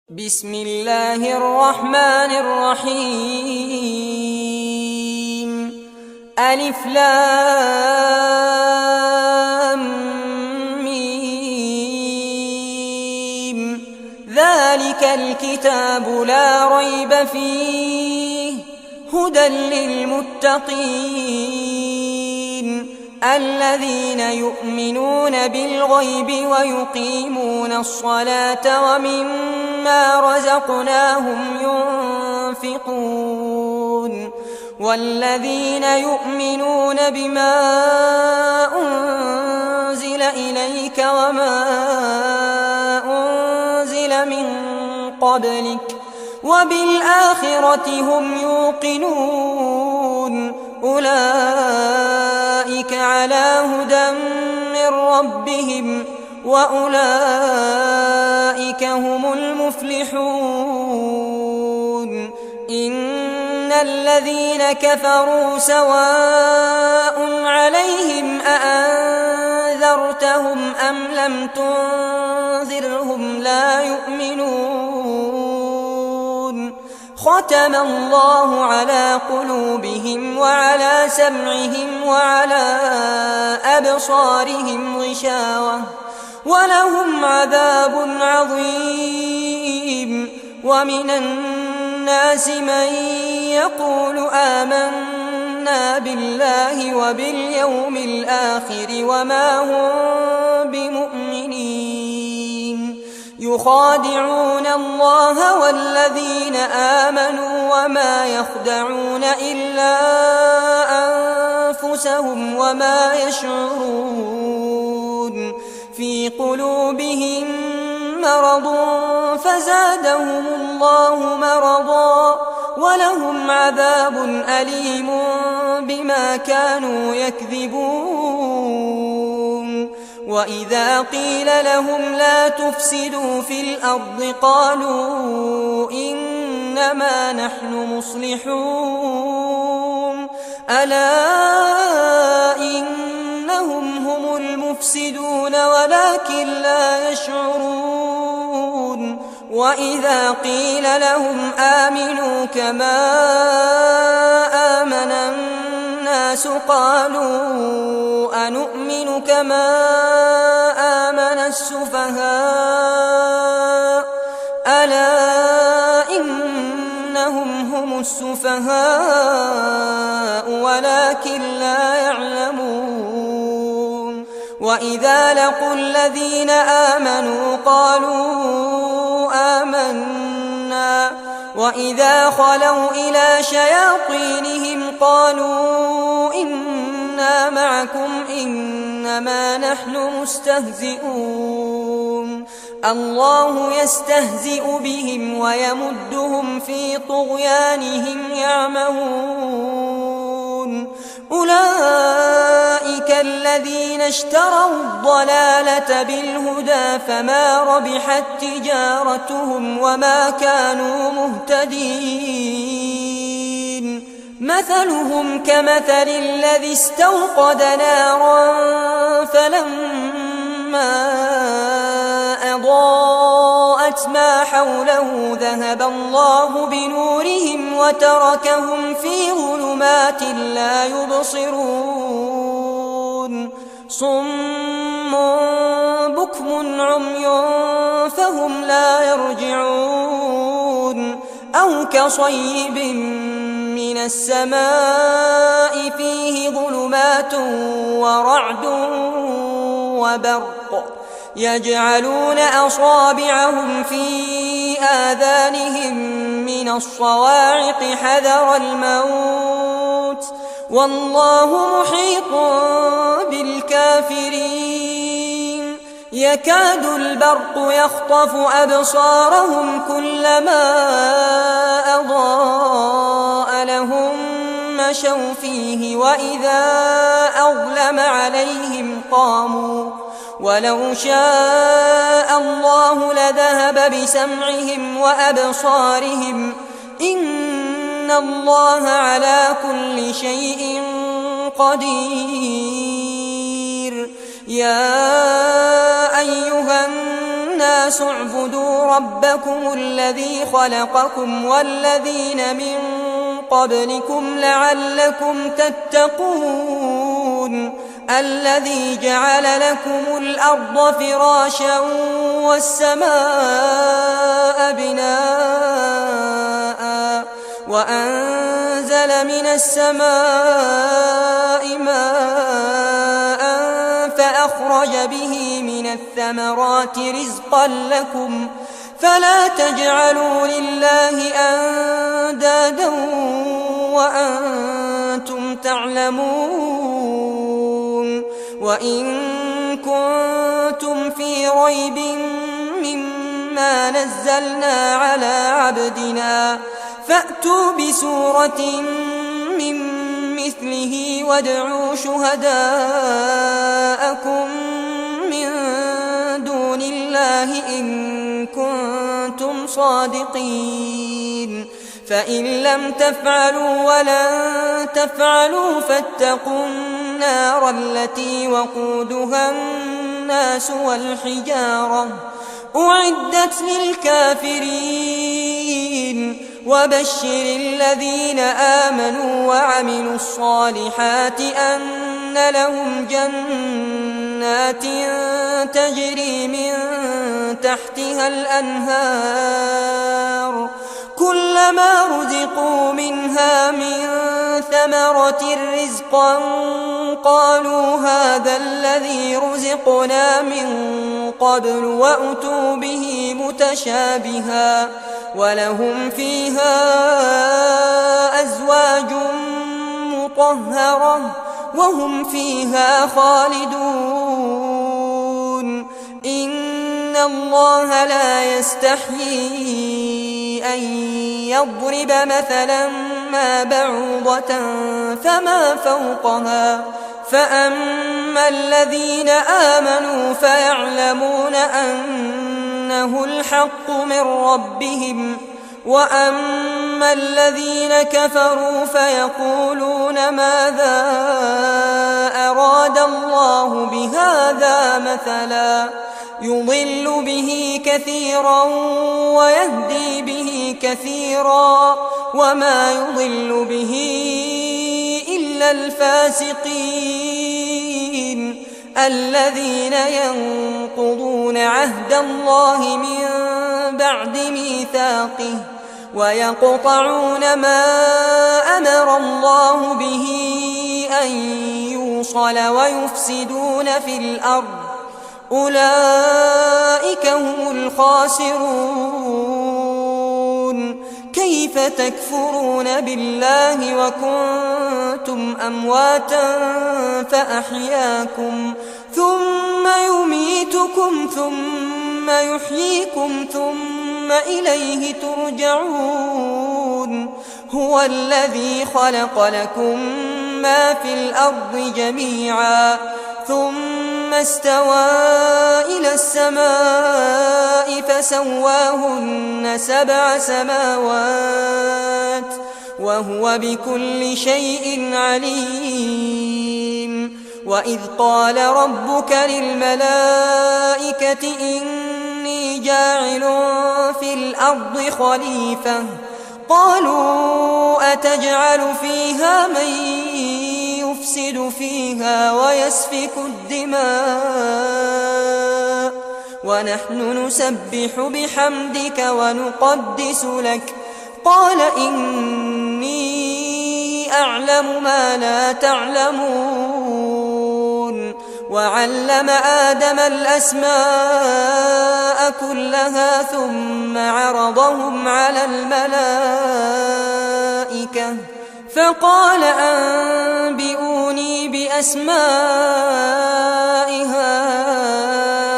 بسم الله الرحمن الرحيم. ألف لام ميم. ذلك الكتاب لا ريب فيه هدى للمتقين الذين يؤمنون بالغيب ويقيمون الصلاة ومما رزقناهم ينفقون والذين يؤمنون بما أنزل إليك وما أنزل من قبلك وبالآخرة هم يوقنون أولئك على هدى من ربهم وأولئك هم المفلحون. إن الذين كفروا سواء عليهم أأنذرتهم أم لم تنذرهم لا يؤمنون. ختم الله على قلوبهم وعلى سمعهم وعلى أبصارهم غشاوة ولهم عذاب عظيم. ومن الناس من يقول آمنا بالله وباليوم الآخر وما هم بمؤمنين يخادعون الله والذين آمنوا وما يخدعون إلا أنفسهم وما يشعرون. في قلوبهم مرض فزادهم الله مرضا ولهم عذاب أليم بما كانوا يكذبون. وإذا قيل لهم لا تفسدوا في الأرض قالوا إنما نحن مصلحون ألا إنهم هم المفسدون ولكن لا يشعرون. وإذا قيل لهم آمنوا كما آمن الناس قالوا أنؤمن كما آمن السفهاء ألا إنهم هم السفهاء ولكن لا يعلمون. وإذا لقوا الذين آمنوا قالوا آمنا وإذا خلوا إلى شياطينهم قالوا إنا معكم إنما نحن مستهزئون. الله يستهزئ بهم ويمدهم في طغيانهم يعمهون. أولئك الذين اشتروا الضلالة بالهدى فما ربحت تجارتهم وما كانوا مهتدين. مثلهم كمثل الذي استوقد نارا فلما أضاءت ما حوله ذهب الله بنورهم وتركهم في ظلمات لا يبصرون. صم بكم عمي فهم لا يرجعون. أو كصيب من السماء فيه ظلمات ورعد وبرق يجعلون أصابعهم في آذانهم من الصواعق حذر الموت والله محيط بالكافرين. يكاد البرق يخطف أبصارهم كلما أضاء لهم مشوا فيه وإذا أظلم عليهم قاموا ولو شاء الله لذهب بسمعهم وأبصارهم إن الله على كل شيء قدير. يا أيها الناس الناس اعبدوا ربكم الذي خلقكم والذين من قبلكم لعلكم تتقون الذي جعل لكم الأرض فراشا والسماء بناء وأنزل من السماء ماء فأخرج به من الثمرات رزقا لكم فلا تجعلوا لله أندادا وأنتم تعلمون وإن كنتم في ريب مما نزلنا على عبدنا فأتوا بسورة من مثله وادعوا شهداءكم من دون الله إن كنتم صادقين فإن لم تفعلوا ولن تفعلوا فاتقوا النار التي وقودها الناس والحجارة أعدت للكافرين وبشر الذين آمنوا وعملوا الصالحات أن لهم جنات تجري من تحتها الأنهار كلما رزقوا منها من ثمرة رزقا قالوا هذا الذي رزقنا من قبل وأتوا به متشابها ولهم فيها أزواج مطهرة وهم فيها خالدون إن الله لا يستحيي أن يضرب مثلا ما بعوضة فما فوقها فأما الذين آمنوا فيعلمون أنه الحق من ربهم وأما الذين كفروا فيقولون ماذا أراد الله بهذا مثلا يضل به كثيرا ويهدي به كثيرا وما يضل به إلا الفاسقين الذين ينقضون عهد الله من بعد ميثاقه ويقطعون ما أمر الله به أن يوصل ويفسدون في الأرض أولئك هم الخاسرون كيف تكفرون بالله وكنتم أمواتا فأحياكم ثم يميتكم ثم يحييكم ثم إليه ترجعون هو الذي خلق لكم ما في الأرض جميعا ثم استوى إلى السماء فسواهن 7 سماوات وهو بكل شيء عليم وإذ قال ربك للملائكة إني جاعل في الأرض خليفة قالوا أتجعل فيها من يفسد فيها ويسفك الدماء ونحن نسبح بحمدك ونقدس لك قال إني أعلم ما لا تعلمون وعلم آدم الأسماء كلها ثم عرضهم على الملائكة فقال أنبئوني بأسماء هؤلاء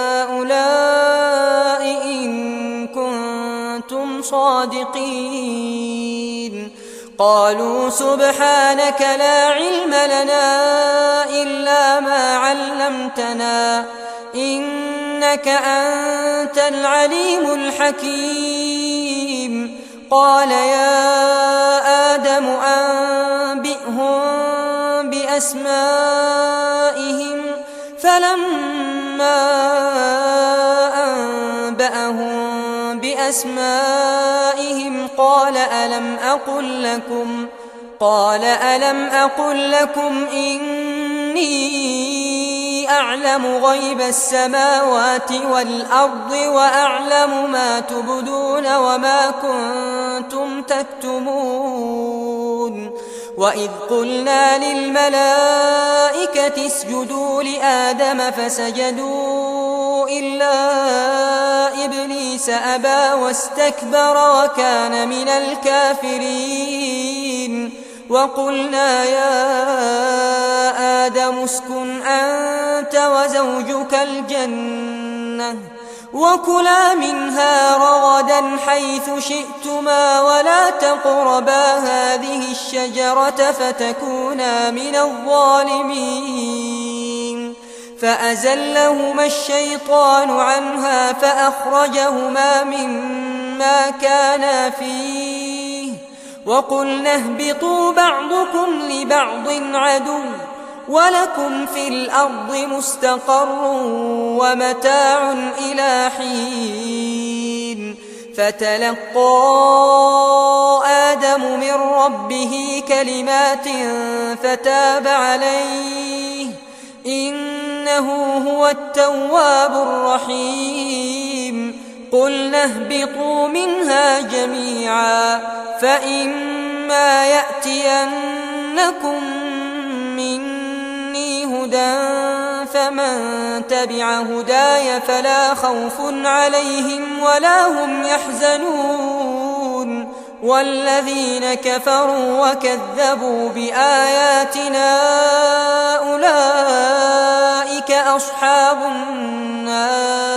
إن كنتم صادقين قالوا سبحانك لا علم لنا إلا ما علمتنا إنك أنت العليم الحكيم قال يا آدم أنبئهم بأسمائهم فلما بأسمائهم قال ألم أقل لكم إني أعلم غيب السماوات والأرض وأعلم ما تبدون وما كنتم تكتمون وإذ قلنا للملائكة اسجدوا لآدم فسجدوا إلا إبليس أبى واستكبر وكان من الكافرين وقلنا يا آدم اسكن أنت وزوجك الجنة وكلا منها رغدا حيث شئتما ولا تقربا هذه الشجرة فتكونا من الظالمين فأزلهما الشيطان عنها فأخرجهما مما كانا فيه وقلنا اهبطوا بعضكم لبعض عدو ولكم في الأرض مستقر ومتاع إلى حين فتلقى آدم من ربه كلمات فتاب عليه إنه هو التواب الرحيم قلنا اهبطوا منها جميعا فإما يأتينكم مني هدى فمن تبع هداي فلا خوف عليهم ولا هم يحزنون والذين كفروا وكذبوا بآياتنا أولئك أصحاب النار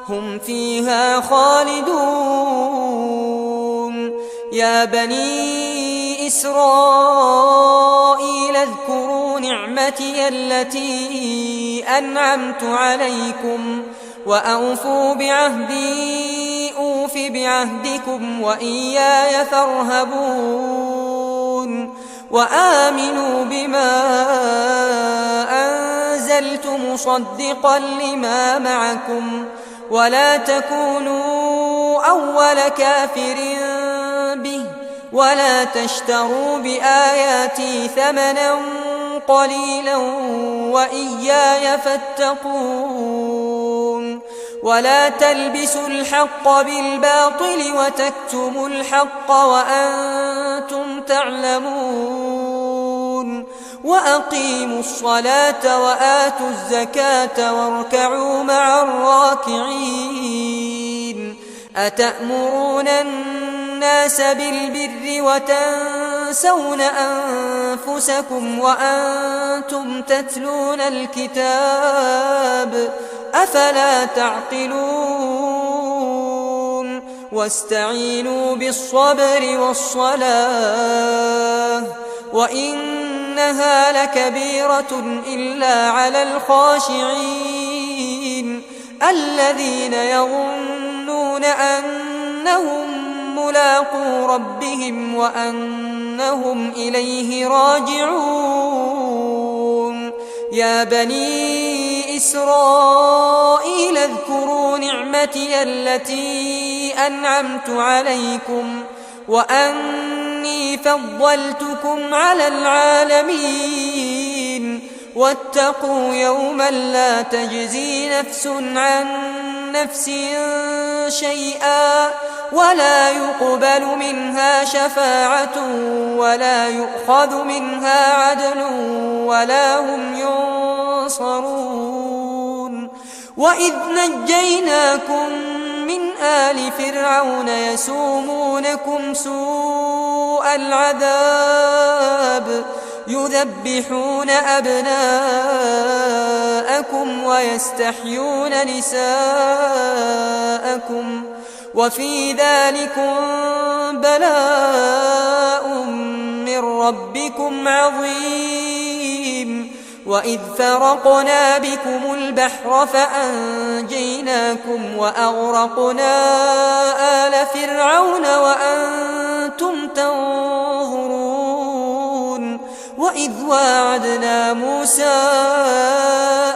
هم فيها خالدون يا بني إسرائيل اذكروا نعمتي التي أنعمت عليكم وأوفوا بعهدي أوف بعهدكم وإياي فارهبون وآمنوا بما أنزلت مصدقا لما معكم ولا تكونوا أول كافر به ولا تشتروا بآياتي ثمنا قليلا وإياي فاتقون ولا تلبسوا الحق بالباطل وتكتموا الحق وأنتم تعلمون وأقيموا الصلاة وآتوا الزكاة واركعوا مع الراكعين أتأمرون الناس بالبر وتنسون أنفسكم وأنتم تتلون الكتاب أفلا تعقلون واستعينوا بالصبر والصلاة وإنها لكبيرة إلا على الخاشعين الذين يظنون أنهم ملاقو ربهم وأنهم إليه راجعون يا بني إسرائيل اذكروا نعمتي التي أنعمت عليكم وأني فضلتكم على العالمين واتقوا يوما لا تجزي نفس عن نفس شيئا ولا يقبل منها شفاعة ولا يؤخذ منها عدل ولا هم ينصرون وإذ نجيناكم من آل فرعون يسومونكم سوء العذاب يذبحون أبناءكم ويستحيون نساءكم وفي ذلكم بلاء من ربكم عظيم وإذ فرقنا بكم البحر فأنجيناكم وأغرقنا آل فرعون وأنتم تنظرون وإذ واعدنا موسى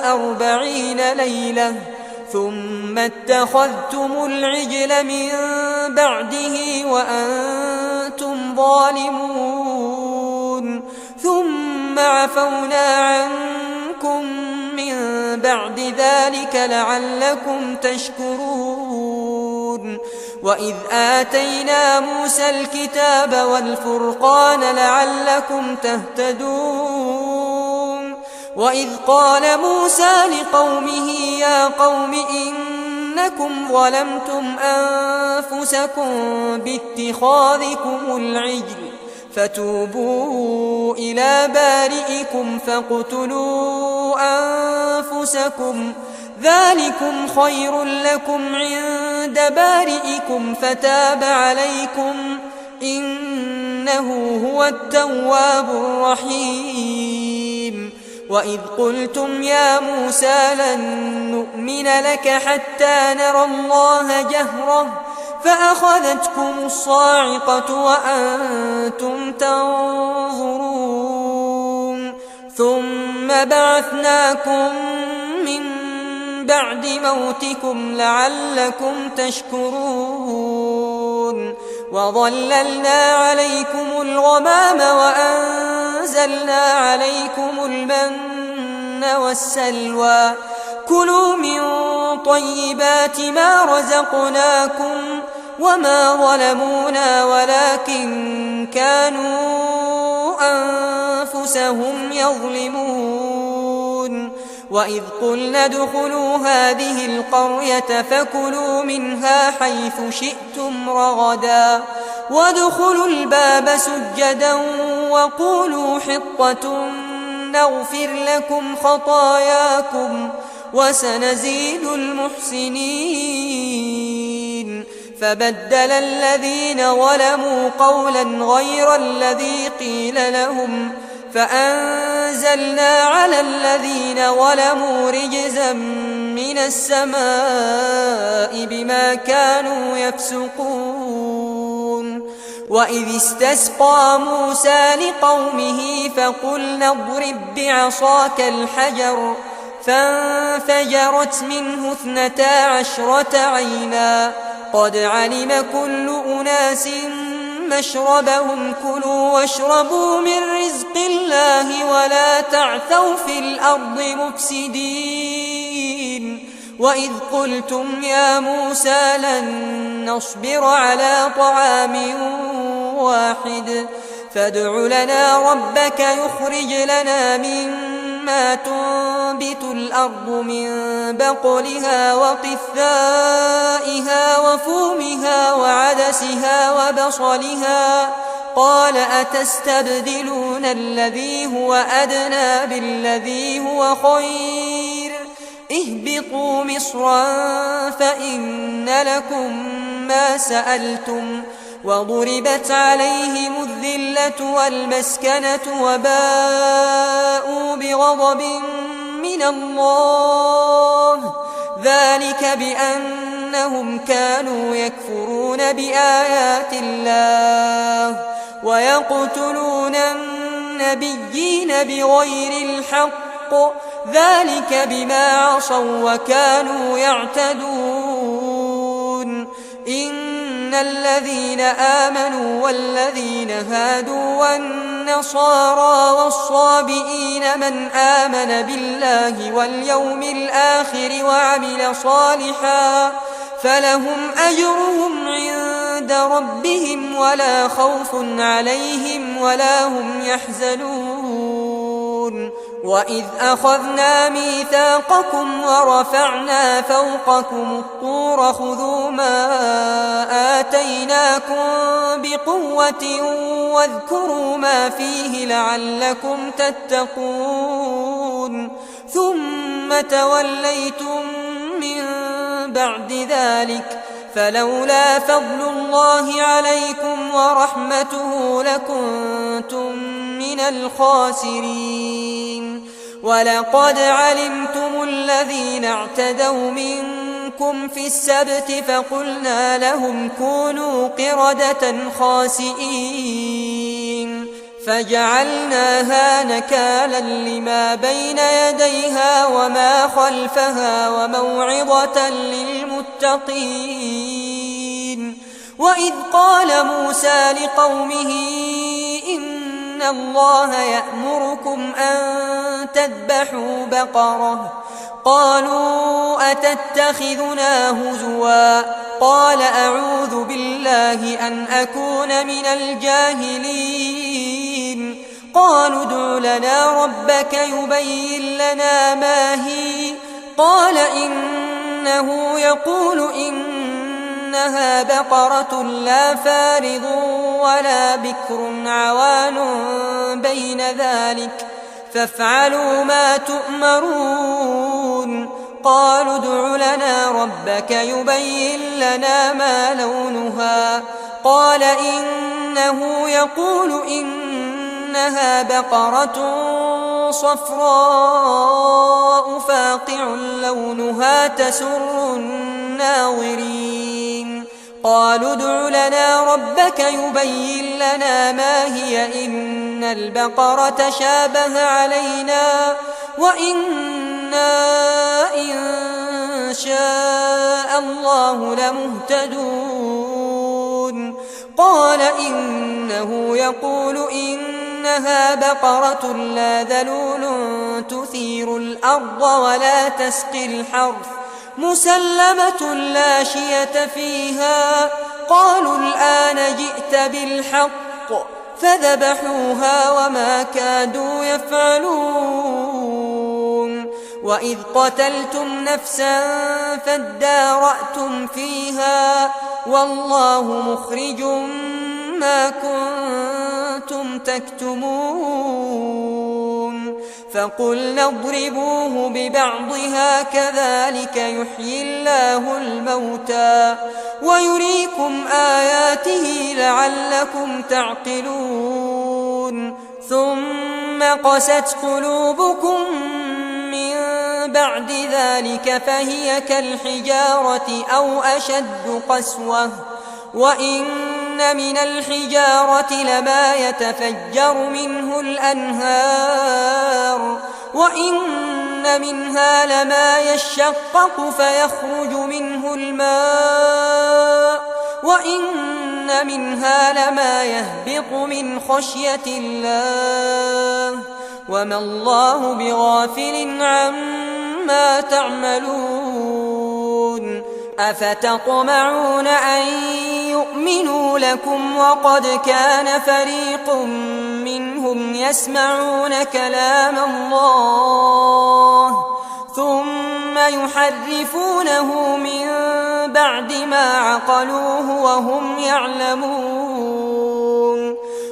40 ليلة ثم اتخذتم العجل من بعده وأنتم ظالمون ثم عفونا عنكم من بعد ذلك لعلكم تشكرون وإذ آتينا موسى الكتاب والفرقان لعلكم تهتدون وإذ قال موسى لقومه يا قوم إنكم ظلمتم أنفسكم باتخاذكم العجل فتوبوا إلى بارئكم فاقتلوا أنفسكم ذلكم خير لكم عند بارئكم فتاب عليكم إنه هو التواب الرحيم وإذ قلتم يا موسى لن نؤمن لك حتى نرى الله جهرة فأخذتكم الصاعقة وأنتم تنظرون ثم بعثناكم من بعد موتكم لعلكم تشكرون وظللنا عليكم الغمام وأنزلنا عليكم المن والسلوى كلوا من طيبات ما رزقناكم وما ظلمونا ولكن كانوا أنفسهم يظلمون وإذ قلنا ادخلوا هذه القرية فكلوا منها حيث شئتم رغدا وادخلوا الباب سجدا وقولوا حطة نغفر لكم خطاياكم وسنزيد المحسنين فبدل الذين ظلموا قولا غير الذي قيل لهم فأنزلنا على الذين ظلموا رجزا من السماء بما كانوا يفسقون وإذ استسقى موسى لقومه فقلنا اضرب بعصاك الحجر فانفجرت منه 12 عينا قد علم كل أناس مشربهم كلوا واشربوا من رزق الله ولا تعثوا في الأرض مفسدين وإذ قلتم يا موسى لن نصبر على طعام واحد فادع لنا ربك يخرج لنا مما تنبت الأرض من بقلها وقثائها وفومها وعدسها وبصلها قال أتستبدلون الذي هو أدنى بالذي هو خير اهبطوا مصرا فإن لكم ما سألتم وضربت عليهم الذلة والمسكنة وباءوا بغضب من الله ذلك بأنهم كانوا يكفرون بآيات الله ويقتلون النبيين بغير الحق ذلك بما عصوا وكانوا يعتدون إن الذين آمنوا والذين هادوا والنصارى والصابئين من آمن بالله واليوم الآخر وعمل صالحا فلهم أجرهم عند ربهم ولا خوف عليهم ولا هم يحزنون وإذ أخذنا ميثاقكم ورفعنا فوقكم الطور خذوا ما آتيناكم بقوة واذكروا ما فيه لعلكم تتقون ثم توليتم من بعد ذلك فلولا فضل الله عليكم ورحمته لكنتم من الخاسرين ولقد علمتم الذين اعتدوا منكم في السبت فقلنا لهم كونوا قردة خاسئين فجعلناها نكالا لما بين يديها وما خلفها وموعظة للمتقين. وإذ قال موسى لقومه إن الله يأمركم أن تذبحوا بقرة قالوا أتتخذنا هزوا قال أعوذ بالله أن أكون من الجاهلين. قالوا ادع لنا ربك يبين لنا ما هي قال إنه يقول إنها بقرة لا فارض ولا بكر عوان بين ذلك فافعلوا ما تؤمرون. قالوا ادع لنا ربك يبين لنا ما لونها قال إنه يقول إنها بقرة صفراء فاقع لونها تسر الناظرين. قالوا ادع لنا ربك يبين لنا ما هي إن البقرة شابه علينا وإنا إن شاء الله لمهتدون. قال إنه يقول إنها بقرة لا ذلول تثير الأرض ولا تسقي الحرث مسلمة لا شية فيها. قالوا الآن جئت بالحق فذبحوها وما كادوا يفعلون. وإذ قتلتم نفسا فادارأتم فيها والله مخرج ما كنتم تكتمون. فقلنا اضربوه ببعضها كذلك يحيي الله الموتى ويريكم آياته لعلكم تعقلون. ثم قست قلوبكم من بعد ذلك فهي كالحجارة أو أشد قسوة وإن من الحجارة لما يتفجر منه الأنهار وإن منها لما يشقق فيخرج منه الماء وإن منها لما يهبط من خشية الله وما الله بغافل عما تعملون. أفتطمعون أن يؤمنوا لكم وقد كان فريق منهم يسمعون كلام الله ثم يحرفونه من بعد ما عقلوه وهم يعلمون.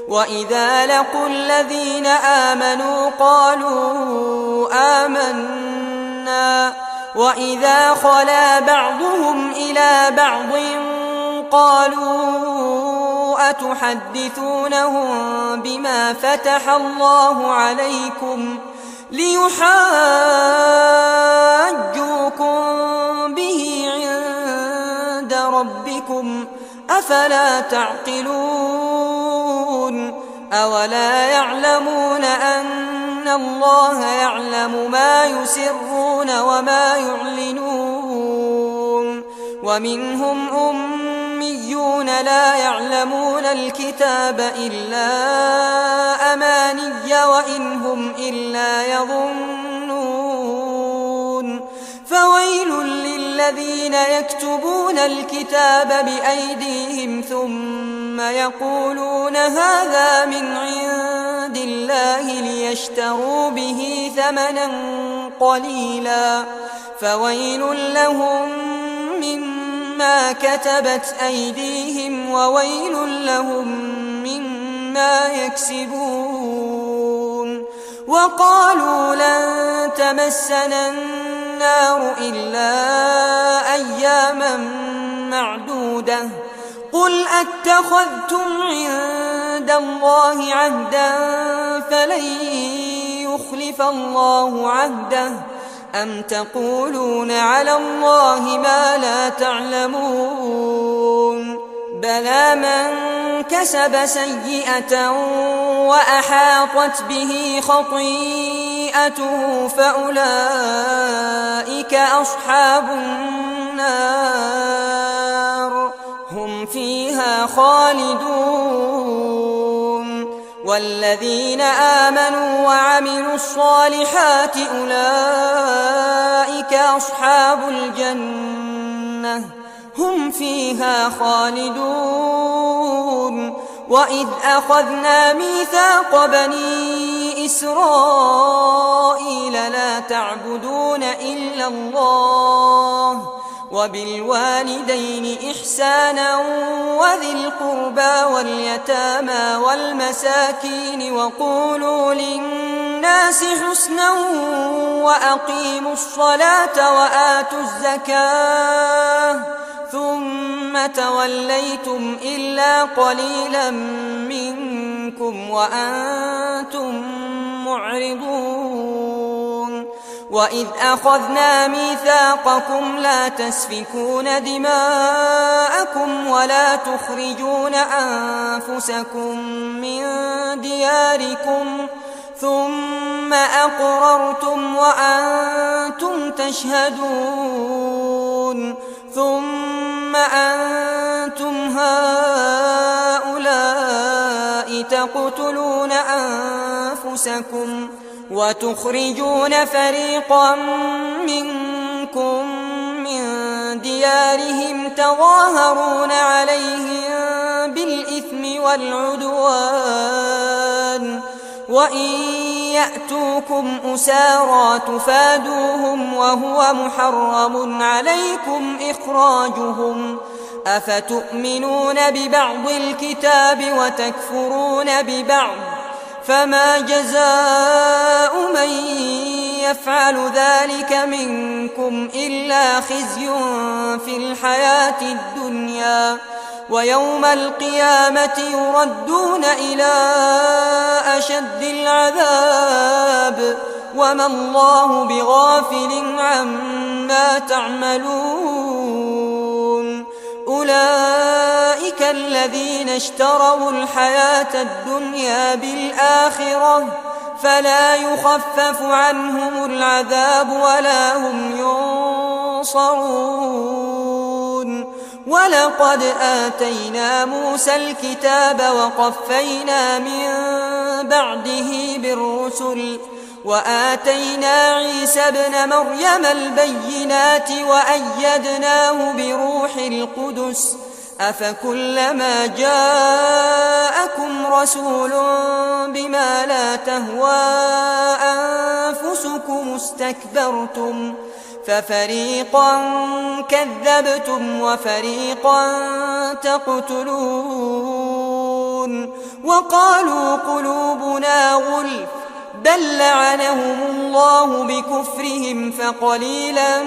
وإذا لقوا الذين آمنوا قالوا آمنا وإذا خلا بعضهم إلى بعض قالوا أتحدثونهم بما فتح الله عليكم ليحاجوكم به عند ربكم أفلا تعقلون. أولا يعلمون أن الله يعلم ما يسرون وما يعلنون. ومنهم أميون لا يعلمون الكتاب إلا أماني وإن هم إلا يظنون. فويل للذين يكتبون الكتاب بأيديهم ثم يقولون هذا من عند الله ليشتروا به ثمنا قليلا فويل لهم مما كتبت أيديهم وويل لهم مما يكسبون. وقالوا لن تمسنا النار إلا أياما معدودة قل أتخذتم عند الله عهدا فلن يخلف الله عهده أم تقولون على الله ما لا تعلمون. بلى من كسب سيئة وأحاطت به خطيئته فأولئك أصحاب النار هم فيها خالدون. والذين آمنوا وعملوا الصالحات أولئك أصحاب الجنة هم فيها خالدون. وإذ أخذنا ميثاق بني إسرائيل لا تعبدون إلا الله وبالوالدين إحسانا وذي القربى واليتامى والمساكين وقولوا للناس حسنا وأقيموا الصلاة وآتوا الزكاة ثم توليتم إلا قليلا منكم وأنتم معرضون. وإذ أخذنا ميثاقكم لا تسفكون دماءكم ولا تخرجون أنفسكم من دياركم ثم أقررتم وأنتم تشهدون. ثم أنتم هؤلاء تقتلون أنفسكم وتخرجون فريقا منكم من ديارهم تظاهرون عليهم بالإثم والعدوان وإن يأتوكم أسارى تفادوهم وهو محرم عليكم إخراجهم أفتؤمنون ببعض الكتاب وتكفرون ببعض فما جزاء من يفعل ذلك منكم إلا خزي في الحياة الدنيا ويوم القيامة يردون إلى أشد العذاب وما الله بغافل عما تعملون. أولئك الذين اشتروا الحياة الدنيا بالآخرة فلا يخفف عنهم العذاب ولا هم ينصرون. ولقد آتينا موسى الكتاب وقفينا من بعده بالرسل وآتينا عيسى ابن مريم البينات وأيدناه بروح القدس أفكلما جاءكم رسول بما لا تهوى أنفسكم استكبرتم ففريقا كذبتم وفريقا تقتلون. وقالوا قلوبنا غلف بل لعنهم الله بكفرهم فقليلا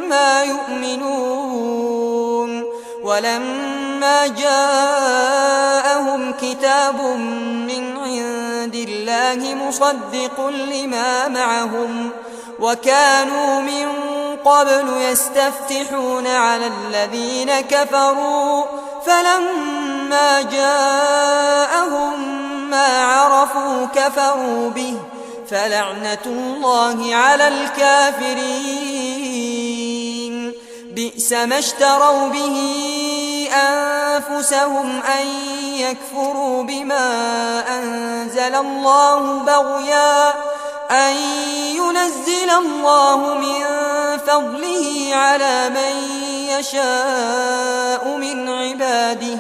ما يؤمنون. ولما جاءهم كتاب من عند الله مصدق لما معهم وكانوا من قبل يستفتحون على الذين كفروا فلما جاءهم ما عرفوا كفروا به فلعنة الله على الكافرين. بئس ما اشتروا به أنفسهم أن يكفروا بما أنزل الله بغيا أن ينزل الله من فضله على من يشاء من عباده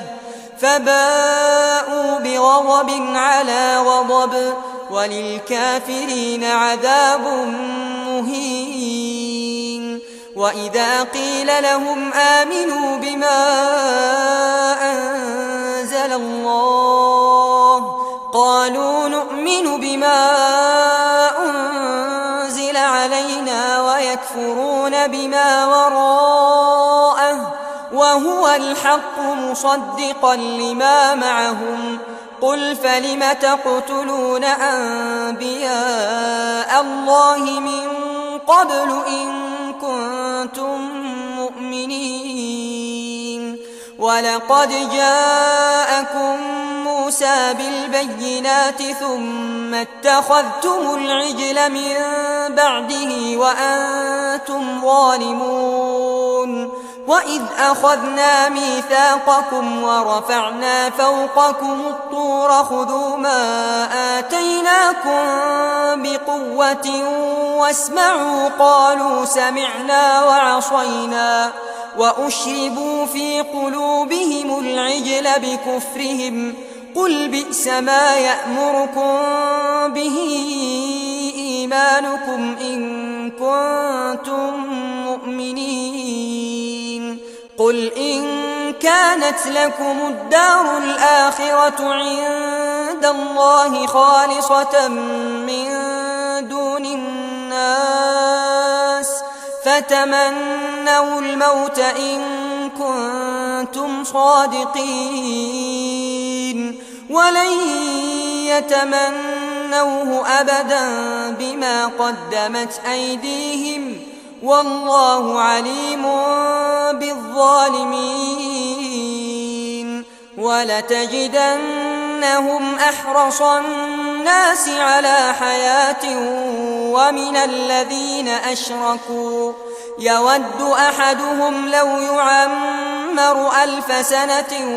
فباءوا بغضب على غضب وللكافرين عذاب مهين. وإذا قيل لهم آمنوا بما أنزل الله قالوا نؤمن بما أنزل علينا ويكفرون بما وراءه وهو الحق مصدقا لما معهم. قل فلم تقتلون أنبياء الله من قبل إن كنتم مؤمنين. ولقد جاءكم موسى بالبينات ثم اتخذتم العجل من بعده وأنتم ظالمون وإذ أخذنا ميثاقكم ورفعنا فوقكم الطور خذوا ما آتيناكم بقوة واسمعوا قالوا سمعنا وعصينا وأشربوا في قلوبهم العجل بكفرهم قل بئس ما يأمركم به إيمانكم إن كنتم مؤمنين قل إن كانت لكم الدار الآخرة عند الله خالصة من دون الناس فتمنوا الموت إن كنتم صادقين ولن يتمنوه أبدا بما قدمت أيديهم والله عليم بالظالمين ولتجدنهم أحرص الناس على حياة ومن الذين أشركوا يود أحدهم لو يعمر 1000 سنة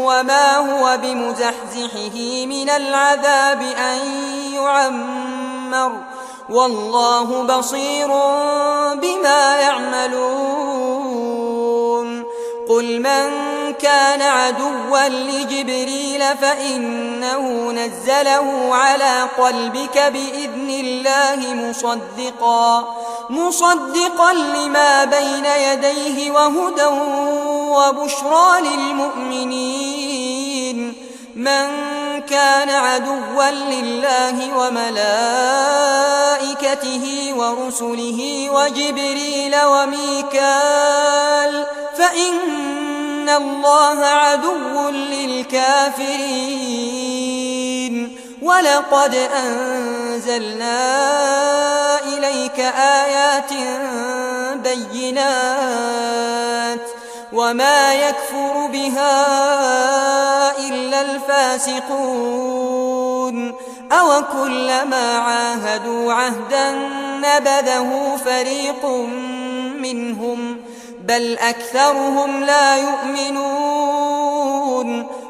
وما هو بمزحزحه من العذاب أن يعمر والله بصير بما يعملون قل من كان عدوا لجبريل فإنه نزله على قلبك بإذن الله مصدقا لما بين يديه وهدى وبشرى للمؤمنين من كان عدوا لله وملائكته ورسله وجبريل وميكال فإن الله عدو للكافرين ولقد أنزلنا إليك آيات بينات وما يكفر بها إلا الفاسقون أوكلما عاهدوا عهدا نبذه فريق منهم بل أكثرهم لا يؤمنون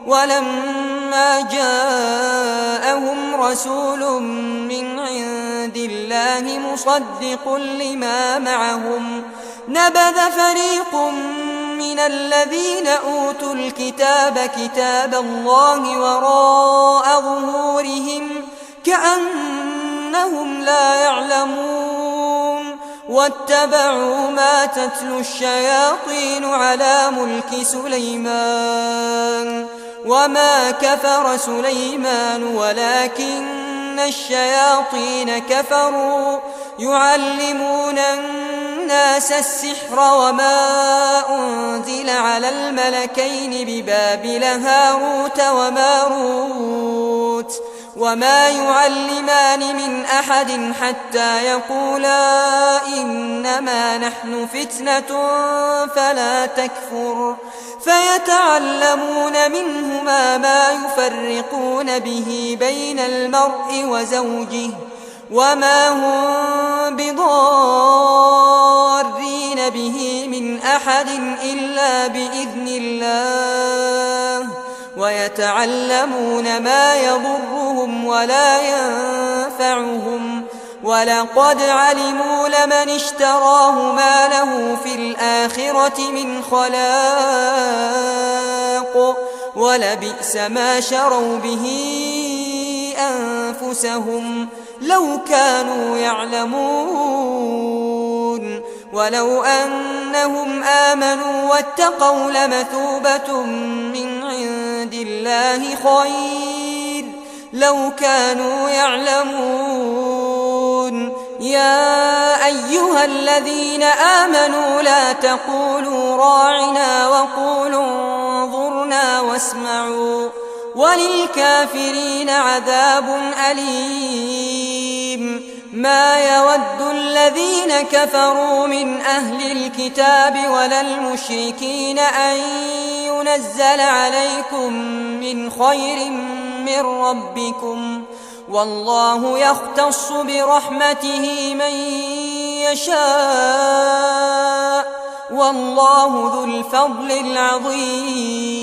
ولما جاءهم رسول من عند الله مصدق لما معهم نبذ فريق من الذين أوتوا الكتاب كتاب الله وراء ظهورهم كأنهم لا يعلمون واتبعوا ما تتلو الشياطين على ملك سليمان وما كفر سليمان ولكن الشياطين كفروا يعلمون الناس السحر وما أنزل على الملكين ببابل هاروت وماروت وما يعلمان من أحد حتى يقولا إنما نحن فتنة فلا تكفر فيتعلمون منهما ما يفرقون به بين المرء وزوجه وما هم بضارين به من أحد إلا بإذن الله ويتعلمون ما يضرهم ولا ينفعهم ولقد علموا لمن اشتراه ما له في الآخرة من خلاق ولبئس ما شروا به أنفسهم لو كانوا يعلمون ولو أنهم آمنوا واتقوا لمثوبة من عند الله خير لو كانوا يعلمون يا أيها الذين آمنوا لا تقولوا راعنا وقولوا انظرنا واسمعوا وللكافرين عذاب أليم ما يود الذين كفروا من أهل الكتاب ولا المشركين أن ينزل عليكم من خير من ربكم والله يختص برحمته من يشاء والله ذو الفضل العظيم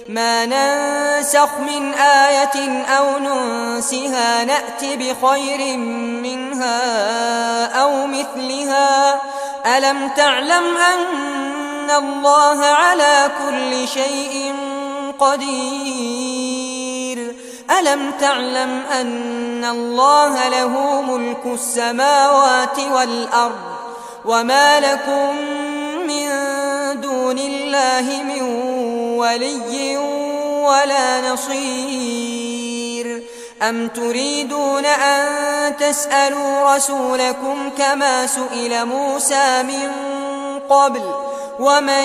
ما ننسخ من آية أو ننسها نأت بخير منها أو مثلها ألم تعلم أن الله على كل شيء قدير ألم تعلم أن الله له ملك السماوات والأرض وما لكم من دون الله من ولي ولا نصير أم تريدون أن تسألوا رسولكم كما سئل موسى من قبل ومن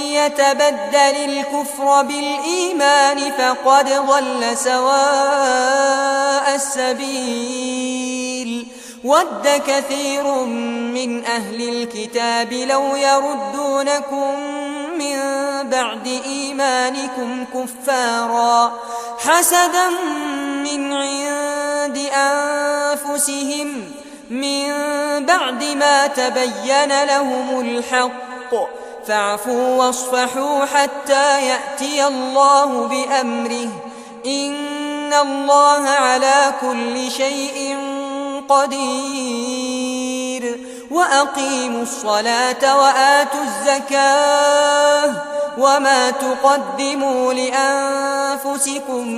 يتبدل الكفر بالإيمان فقد ضل سواء السبيل ود كثير من أهل الكتاب لو يردونكم من بعد إيمانكم كفارا حسدا من عند أنفسهم من بعد ما تبين لهم الحق فاعفوا واصفحوا حتى يأتي الله بأمره إن الله على كل شيء قدير وأقيموا الصلاة وآتوا الزكاة وما تقدموا لأنفسكم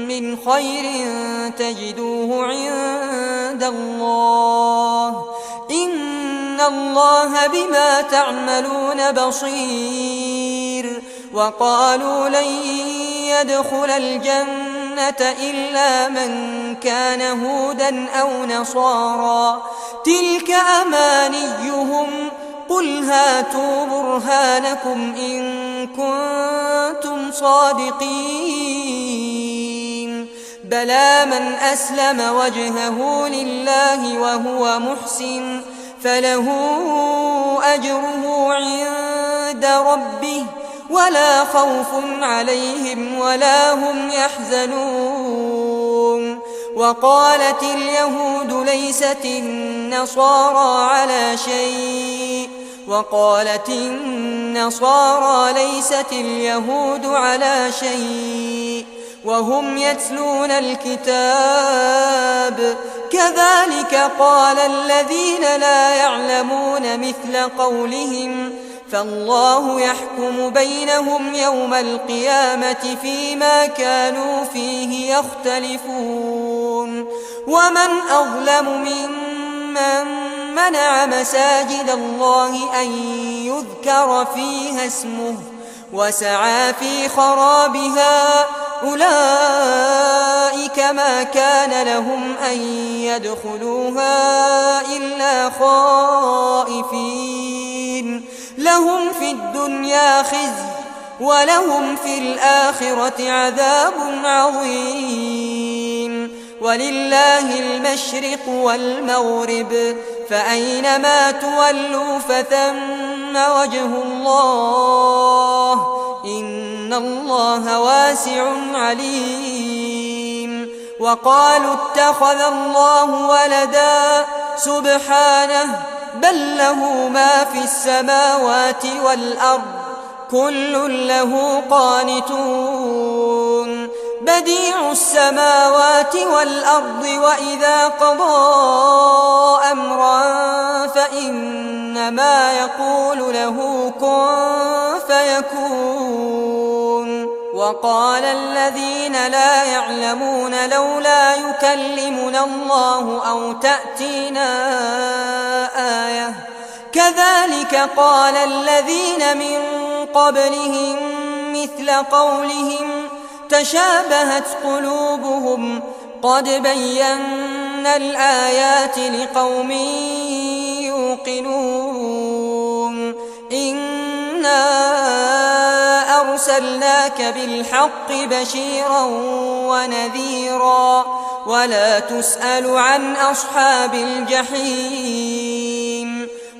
من خير تجدوه عند الله إن الله بما تعملون بصير وقالوا لن يدخل الجنة إلا من كان هودا أو نصارى تلك أمانيهم قل هاتوا برهانكم إن كنتم صادقين بلى من أسلم وجهه لله وهو محسن فله أجره عند ربه ولا خوف عليهم ولا هم يحزنون وقالت اليهود ليست النصارى على شيء وقالت النصارى ليست اليهود على شيء وهم يتلون الكتاب كذلك قال الذين لا يعلمون مثل قولهم فالله يحكم بينهم يوم القيامة فيما كانوا فيه يختلفون ومن أظلم ممن منع مساجد الله أن يذكر فيها اسمه وسعى في خرابها أولئك ما كان لهم أن يدخلوها إلا خائفين لهم في الدنيا خزي ولهم في الآخرة عذاب عظيم ولله المشرق والمغرب فأينما تولوا فثم وجه الله إن الله واسع عليم وقالوا اتخذ الله ولدا سبحانه بل له ما في السماوات والأرض كل له قانتون بديع السماوات والأرض وإذا قضى أمرا فإنما يقول له كن فيكون وقال الذين لا يعلمون لولا يكلمنا الله أو تأتينا آية كذلك قال الذين من قبلهم مثل قولهم تشابهت قلوبهم قد بينا الآيات لقوم يوقنون إنا أرسلناك بالحق بشيرا ونذيرا ولا تسأل عن أصحاب الجحيم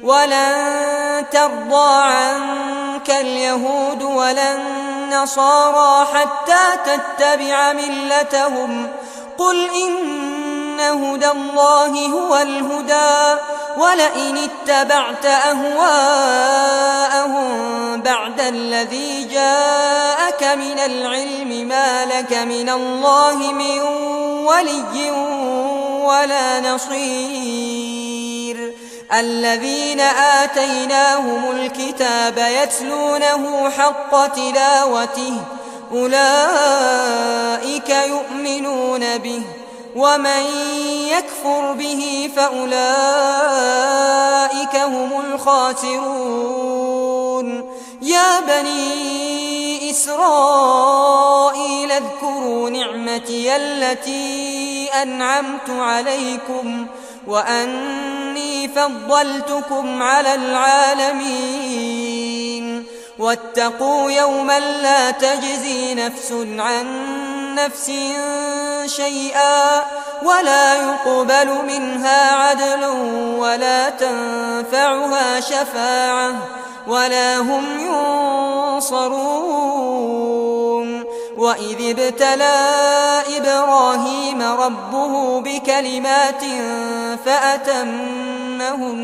ولن ترضى عنك اليهود ولا النصارى حتى تتبع ملتهم قل إن هدى الله هو الهدى ولئن اتبعت أهواءهم بعد الذي جاءك من العلم ما لك من الله من ولي ولا نصير الذين آتيناهم الكتاب يتلونه حق تلاوته أولئك يؤمنون به ومن يكفر به فأولئك هم الخاسرون يا بني إسرائيل اذكروا نعمتي التي أنعمت عليكم وأني فضلتكم على العالمين واتقوا يوما لا تجزي نفس عن نفس شيئا ولا يقبل منها عدل ولا تنفعها شفاعة ولا هم ينصرون وإذ ابتلى إبراهيم ربه بكلمات فأتمهن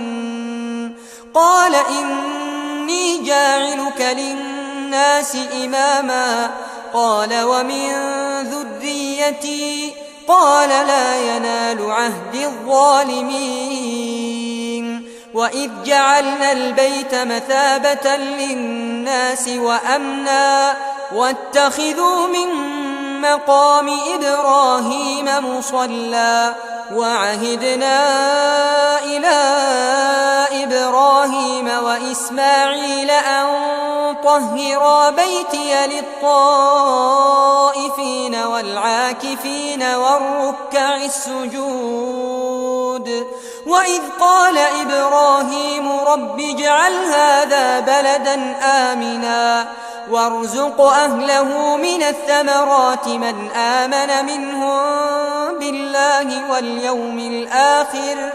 قال إني جاعلك للناس إماما قال ومن ذريتي قال لا ينال عهد الظالمين وإذ جعلنا البيت مثابة للناس وأمنا واتخذوا من مقام إبراهيم مصلى وعهدنا إلى إبراهيم وإسماعيل أن طهرا بيتي للطائفين والعاكفين والركع السجود وإذ قال إبراهيم رب اجعل هذا بلدا آمنا وارزق أهله من الثمرات من آمن منهم بالله واليوم الآخر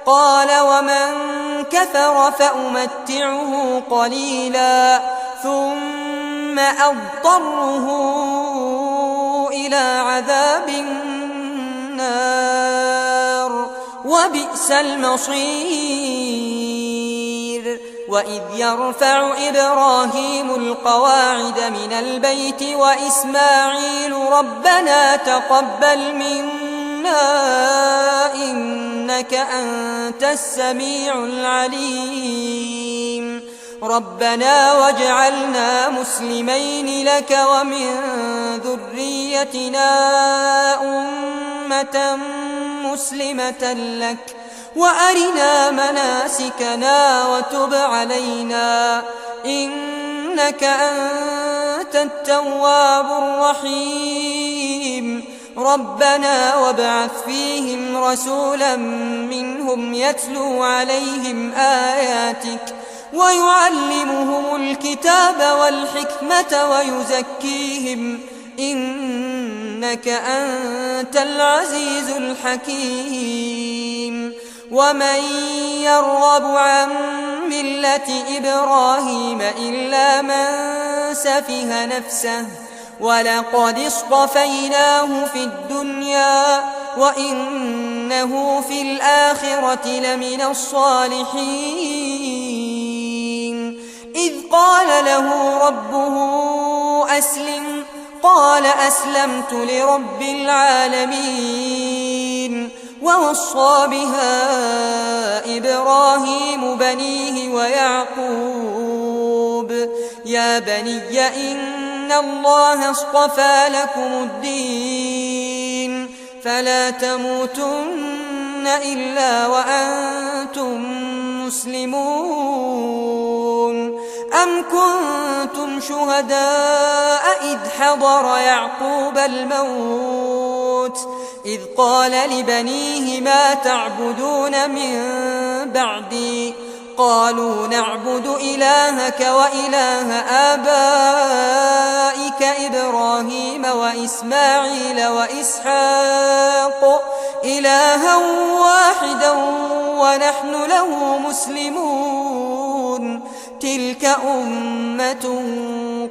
قال ومن كفر فأمتعه قليلا ثم أضطره إلى عذاب النار وبئس المصير وإذ يرفع إبراهيم القواعد من البيت وإسماعيل ربنا تقبل منا إنك أنت السميع العليم ربنا واجعلنا مسلمين لك ومن ذريتنا أمة مسلمة لك وأرنا مناسكنا وتب علينا إنك أنت التواب الرحيم ربنا وابعث فيهم رسولا منهم يتلو عليهم آياتك ويعلمهم الكتاب والحكمة ويزكيهم إنك أنت العزيز الحكيم ومن يرغب عن ملة إبراهيم إلا من سفه نفسه ولقد اصطفيناه في الدنيا وإنه في الآخرة لمن الصالحين إذ قال له ربه أسلم قال أسلمت لرب العالمين ووصى بها إبراهيم بنيه ويعقوب يا بني إن الله اصطفى لكم الدين فلا تموتن إلا وأنتم مسلمون أم كنتم شهداء إذ حضر يعقوب الموت إذ قال لبنيه ما تعبدون من بعدي قالوا نعبد إلهك وإله آبائك إبراهيم وإسماعيل وإسحاق إلها واحدا ونحن له مسلمون تلك أمة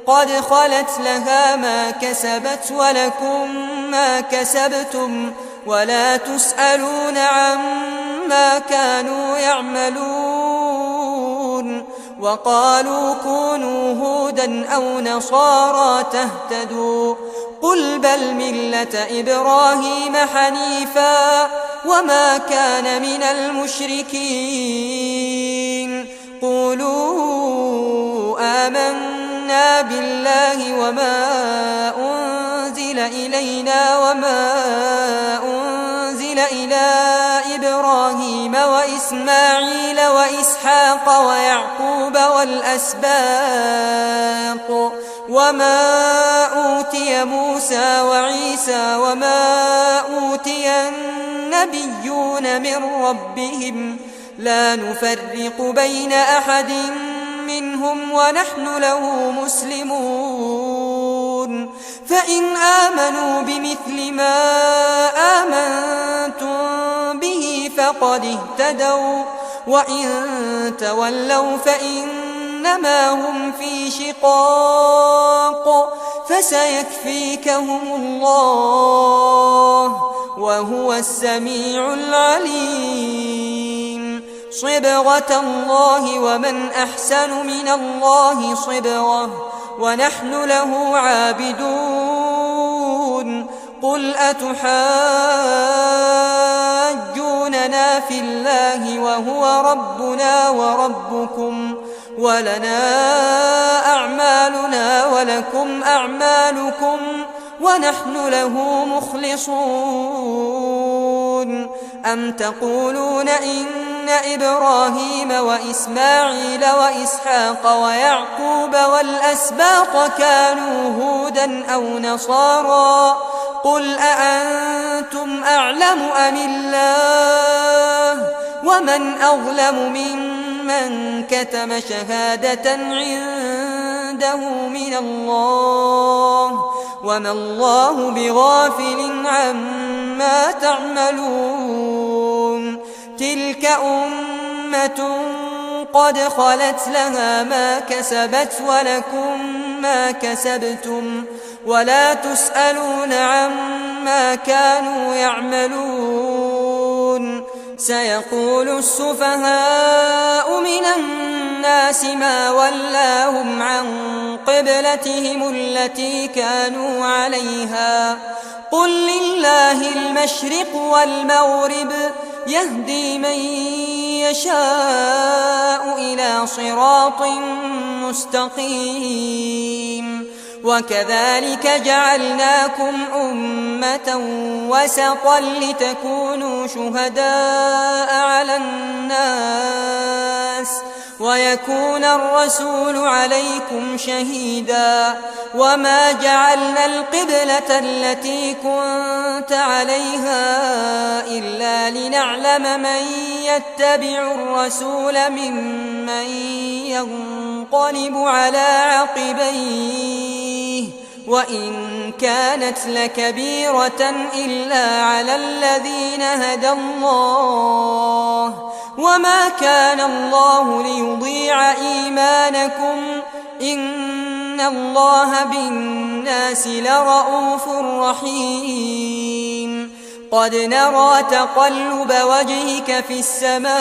قد خلت لها ما كسبت ولكم ما كسبتم ولا تسألون عما كانوا يعملون وقالوا كونوا هودا أو نصارى تهتدوا قل بل ملة إبراهيم حنيفا وما كان من المشركين قولوا آمنا بالله وما أنزل إلينا وما أنزل إلى إبراهيم وإسماعيل وإسحاق ويعقوب والأسباط وما أوتي موسى وعيسى وما أوتي النبيون من ربهم لا نفرق بين أحد منهم ونحن له مسلمون فإن آمنوا بمثل ما آمنتم به فقد اهتدوا وإن تولوا فإنما هم في شقاق فسيكفيكهم الله وهو السميع العليم صبغة الله ومن أحسن من الله صبغة ونحن له عابدون قل أتحاجوننا في الله وهو ربنا وربكم ولنا أعمالنا ولكم أعمالكم ونحن له مخلصون أم تقولون إن إبراهيم وإسماعيل وإسحاق ويعقوب والأسباط كانوا هودا أو نصارى قل أأنتم أعلم أم الله ومن أظلم ممن كتم شهادة عنده من الله وما الله بغافل عما تعملون تلك أمة قد خلت لها ما كسبت ولكم ما كسبتم ولا تسألون عما كانوا يعملون سيقول السفهاء من الناس ما ولاهم عن قبلتهم التي كانوا عليها قل لله المشرق والمغرب يهدي من يشاء إلى صراط مستقيم وكذلك جعلناكم أمة وسطا لتكونوا شهداء على الناس ويكون الرسول عليكم شهيدا وما جعلنا القبلة التي كنت عليها إلا لنعلم من يتبع الرسول ممن ينقلب على عقبيه وإن كانت لكبيرة إلا على الذين هدى الله وما كان الله ليضيع إيمانكم إن الله بالناس لرءوف رحيم قد نرى تقلب وجهك في السماء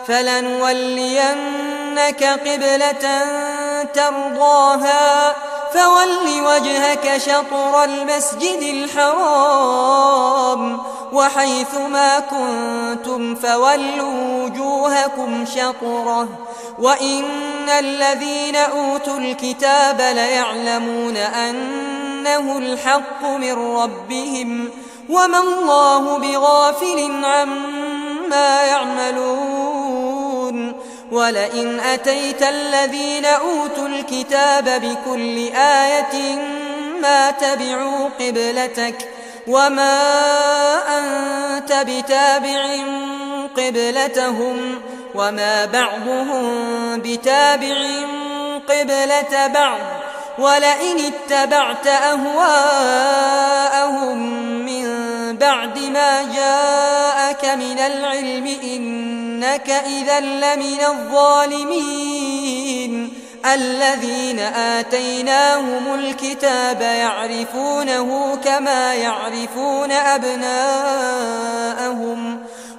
فلنولينك قبلة ترضاها فول وجهك شطر المسجد الحرام وحيث ما كنتم فولوا وجوهكم شطره وإن الذين أوتوا الكتاب ليعلمون أنه الحق من ربهم وما الله بغافل عما يعملون ولئن أتيت الذين أوتوا الكتاب بكل آية ما تبعوا قبلتك وما أنت بتابع قبلتهم وما بعضهم بتابع قبلة بعض ولئن اتبعت أهواءهم من بعد ما جاءك من العلم إنك إنك إذا لمن الظالمين. الذين آتيناهم الكتاب يعرفونه كما يعرفون أبناءهم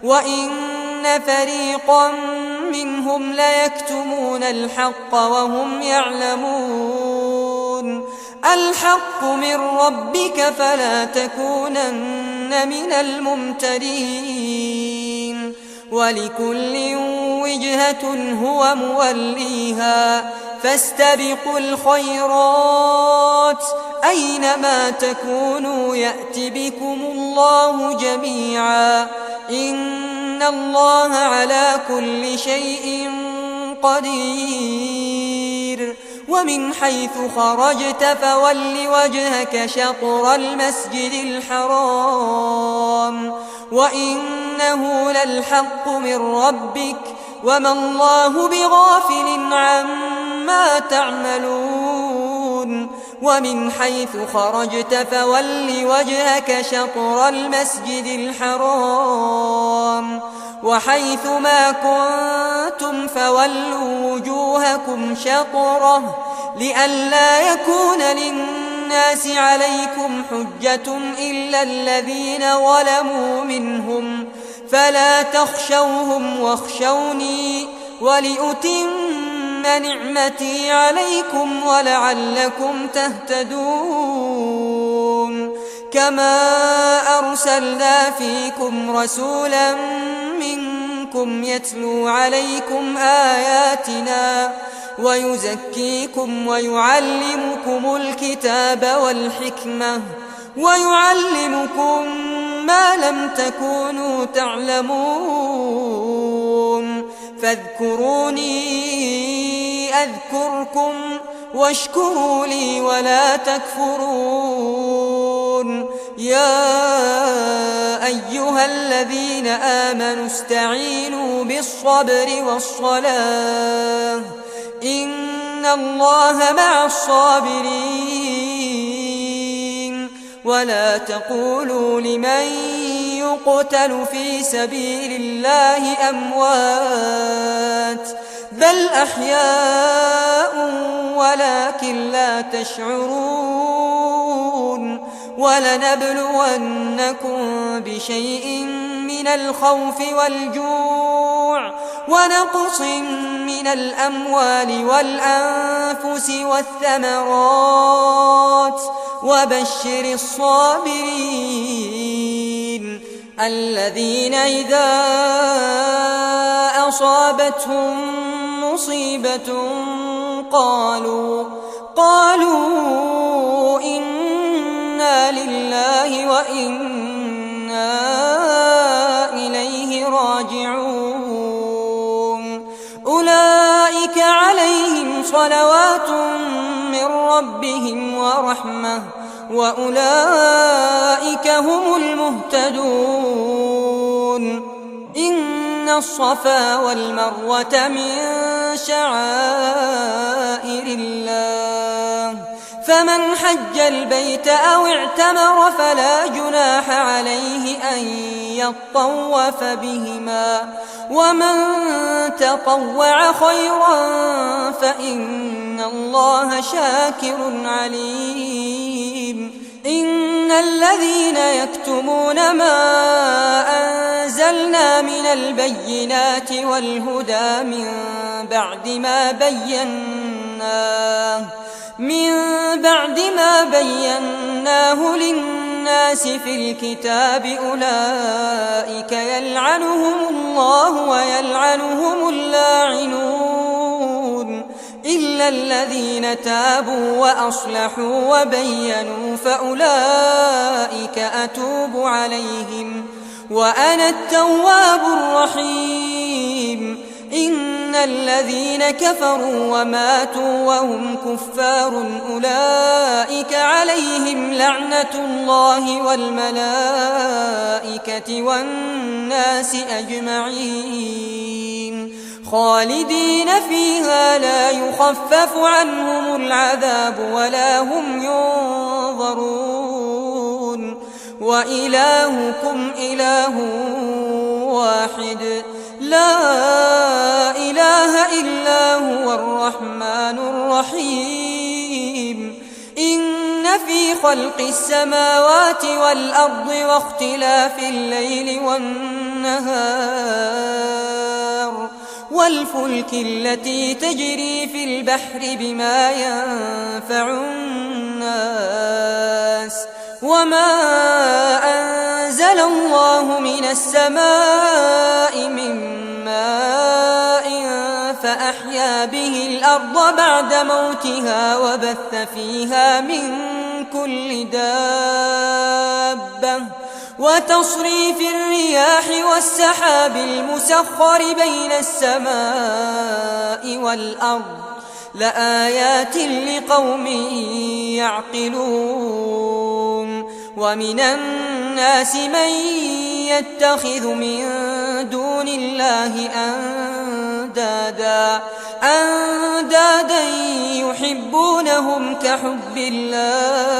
وإن فريقا منهم ليكتمون الحق وهم يعلمون. الحق من ربك فلا تكونن من الممترين. ولكل وجهة هو موليها فاستبقوا الخيرات أينما تكونوا يأت بكم الله جميعا إن الله على كل شيء قدير. ومن حيث خرجت فول وجهك شطر المسجد الحرام وإنه للحق من ربك وما الله بغافل عما تعملون. ومن حيث خرجت فول وجهك شطر المسجد الحرام وحيث ما كنتم فولوا وجوهكم شطره لئلا يكون للناس عليكم حجة إلا الذين ظلموا منهم فلا تخشوهم واخشوني ولأتم نعمتي عليكم ولعلكم تهتدون. كما أرسلنا فيكم رسولا منكم يتلو عليكم آياتنا ويزكيكم ويعلمكم الكتاب والحكمة ويعلمكم ما لم تكونوا تعلمون. فاذكروني أذكركم واشكروا لي ولا تكفرون. يا أيها الذين آمنوا استعينوا بالصبر والصلاة إن الله مع الصابرين. ولا تقولوا لمن يقتل في سبيل الله أموات بل أحياء ولكن لا تشعرون. ولنبلونكم بشيء من الخوف والجوع ونقص من الأموال والأنفس والثمرات وبشر الصابرين الذين إذا أصابتهم مصيبة قالوا إنا لله وإنا إليه راجعون. أولئك عليهم صلوات من ربهم ورحمة وأولئك هم المهتدون. إن الصفا والمروة من شعائر الله فمن حج البيت أو اعتمر فلا جناح عليه أن يطوف بهما ومن تطوع خيرا فإن الله شاكر عليم. إن الذين يكتمون ما أنزلنا من البينات والهدى من بعد ما بيناه للناس في الكتاب أولئك يلعنهم الله ويلعنهم اللاعنون إلا الذين تابوا وأصلحوا وبينوا فأولئك أتوب عليهم وأنا التواب الرحيم. إن الذين كفروا وماتوا وهم كفار أولئك عليهم لعنة الله والملائكة والناس أجمعين خالدين فيها لا يخفف عنهم العذاب ولا هم ينظرون. وإلهكم إله واحد لا إله إلا هو الرحمن الرحيم إن في خلق السماوات والأرض واختلاف الليل والنهار والفلك التي تجري في البحر بما ينفع الناس وما أنزل الله من السماء من ماء فأحيا به الأرض بعد موتها وبث فيها من كل دابة وتصريف الرياح والسحاب المسخر بين السماء والأرض لآيات لقوم يعقلون ومن الناس من يتخذ من دون الله أندادا يحبونهم كحب الله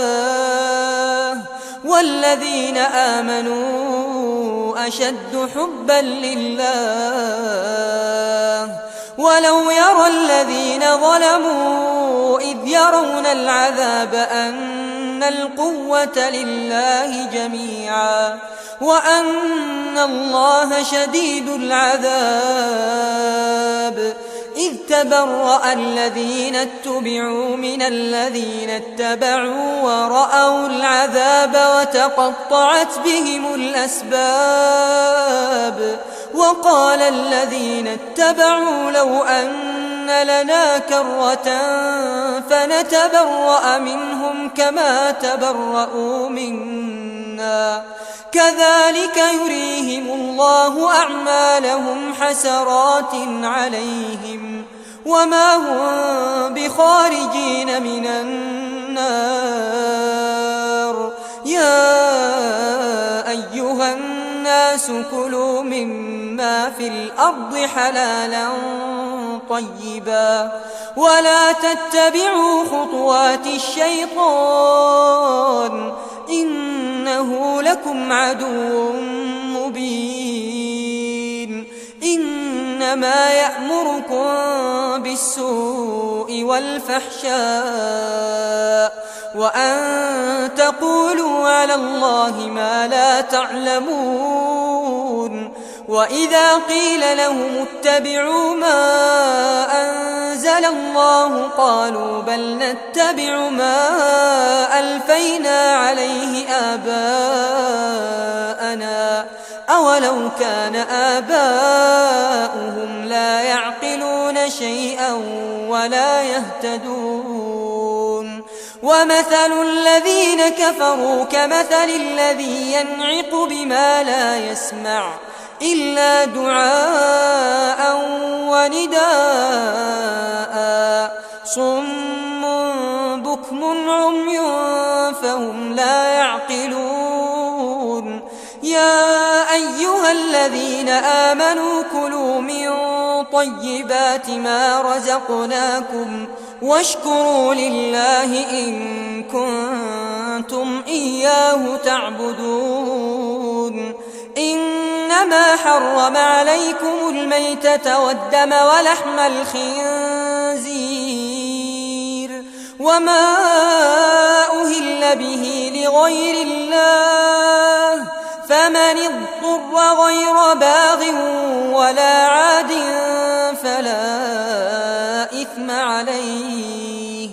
والذين آمنوا أشد حبا لله ولو يرى الذين ظلموا إذ يرون العذاب أن القوة لله جميعا وأن الله شديد العذاب إذ تبرأ الذين اتبعوا من الذين اتبعوا ورأوا العذاب وتقطعت بهم الأسباب وقال الذين اتبعوا لو أن لنا كرة فنتبرأ منهم كما تبرأوا منا كذلك يريهم الله أعمالهم حسرات عليهم وما هم بخارجين من النار يا أيها الناس كلوا مما في الأرض حلالا طيبا ولا تتبعوا خطوات الشيطان إنه لكم عدو مبين إنما يأمركم بالسوء والفحشاء وأن تقولوا على الله ما لا تعلمون وإذا قيل لهم اتبعوا ما أنزل الله قالوا بل نتبع ما ألفينا عليه آباءنا أولو كان آباؤهم لا يعقلون شيئا ولا يهتدون ومثل الذين كفروا كمثل الذي ينعق بما لا يسمع إلا دعاء ونداء صم بكم عمي فهم لا يعقلون يا أيها الذين آمنوا كلوا من طيبات ما رزقناكم واشكروا لله إن كنتم إياه تعبدون إنما حرم عليكم الميتة والدم ولحم الخنزير وما أهل به لغير الله فمن اضطر غير باغ ولا عاد فلا إثم عليه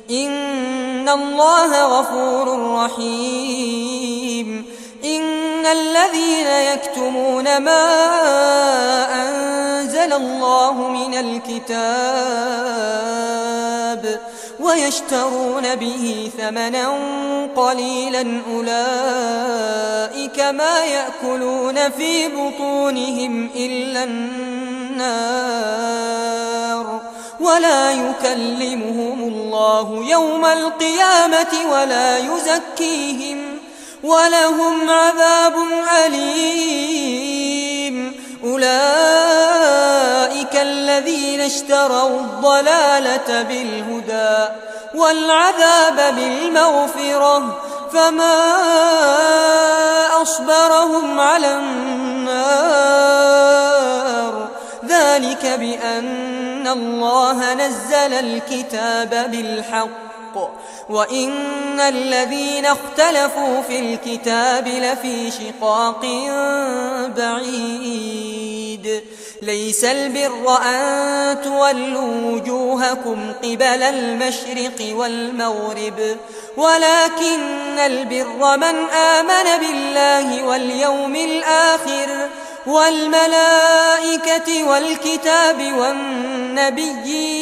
إن الله غفور رحيم إن الذين يكتمون ما أنزل الله من الكتاب ويشترون به ثمنا قليلا أولئك ما يأكلون في بطونهم إلا النار ولا يكلمهم الله يوم القيامة ولا يزكيهم ولهم عذاب أليم أولئك الذين اشتروا الضلالة بالهدى والعذاب بالمغفرة فما أصبرهم على النار ذلك بأن الله نزل الكتاب بالحق وإن الذين اختلفوا في الكتاب لفي شقاق بعيد ليس البر أن تولوا وجوهكم قبل المشرق والمغرب ولكن البر من آمن بالله واليوم الآخر والملائكة والكتاب والنبيين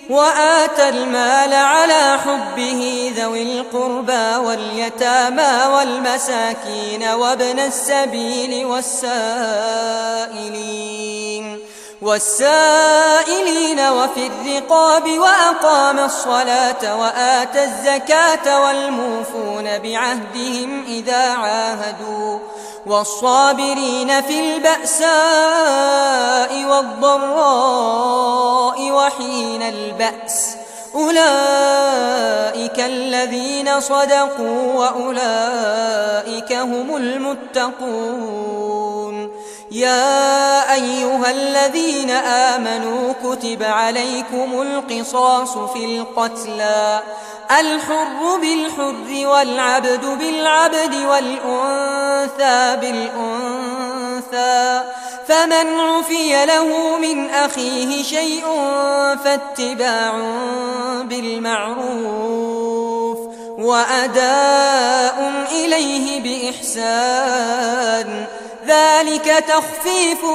وآتى المال على حبه ذوي القربى واليتامى والمساكين وابن السبيل والسائلين وفي الرقاب وأقام الصلاة وآتى الزكاة والموفون بعهدهم إذا عاهدوا والصابرين في البأساء والضراء وحين البأس أولئك الذين صدقوا وأولئك هم المتقون يا أيها الذين آمنوا كتب عليكم القصاص في القتلى الحر بالحر والعبد بالعبد والأنثى بالأنثى فمن عفي له من أخيه شيء فاتباع بالمعروف وأداء إليه بإحسان ذلك تخفيف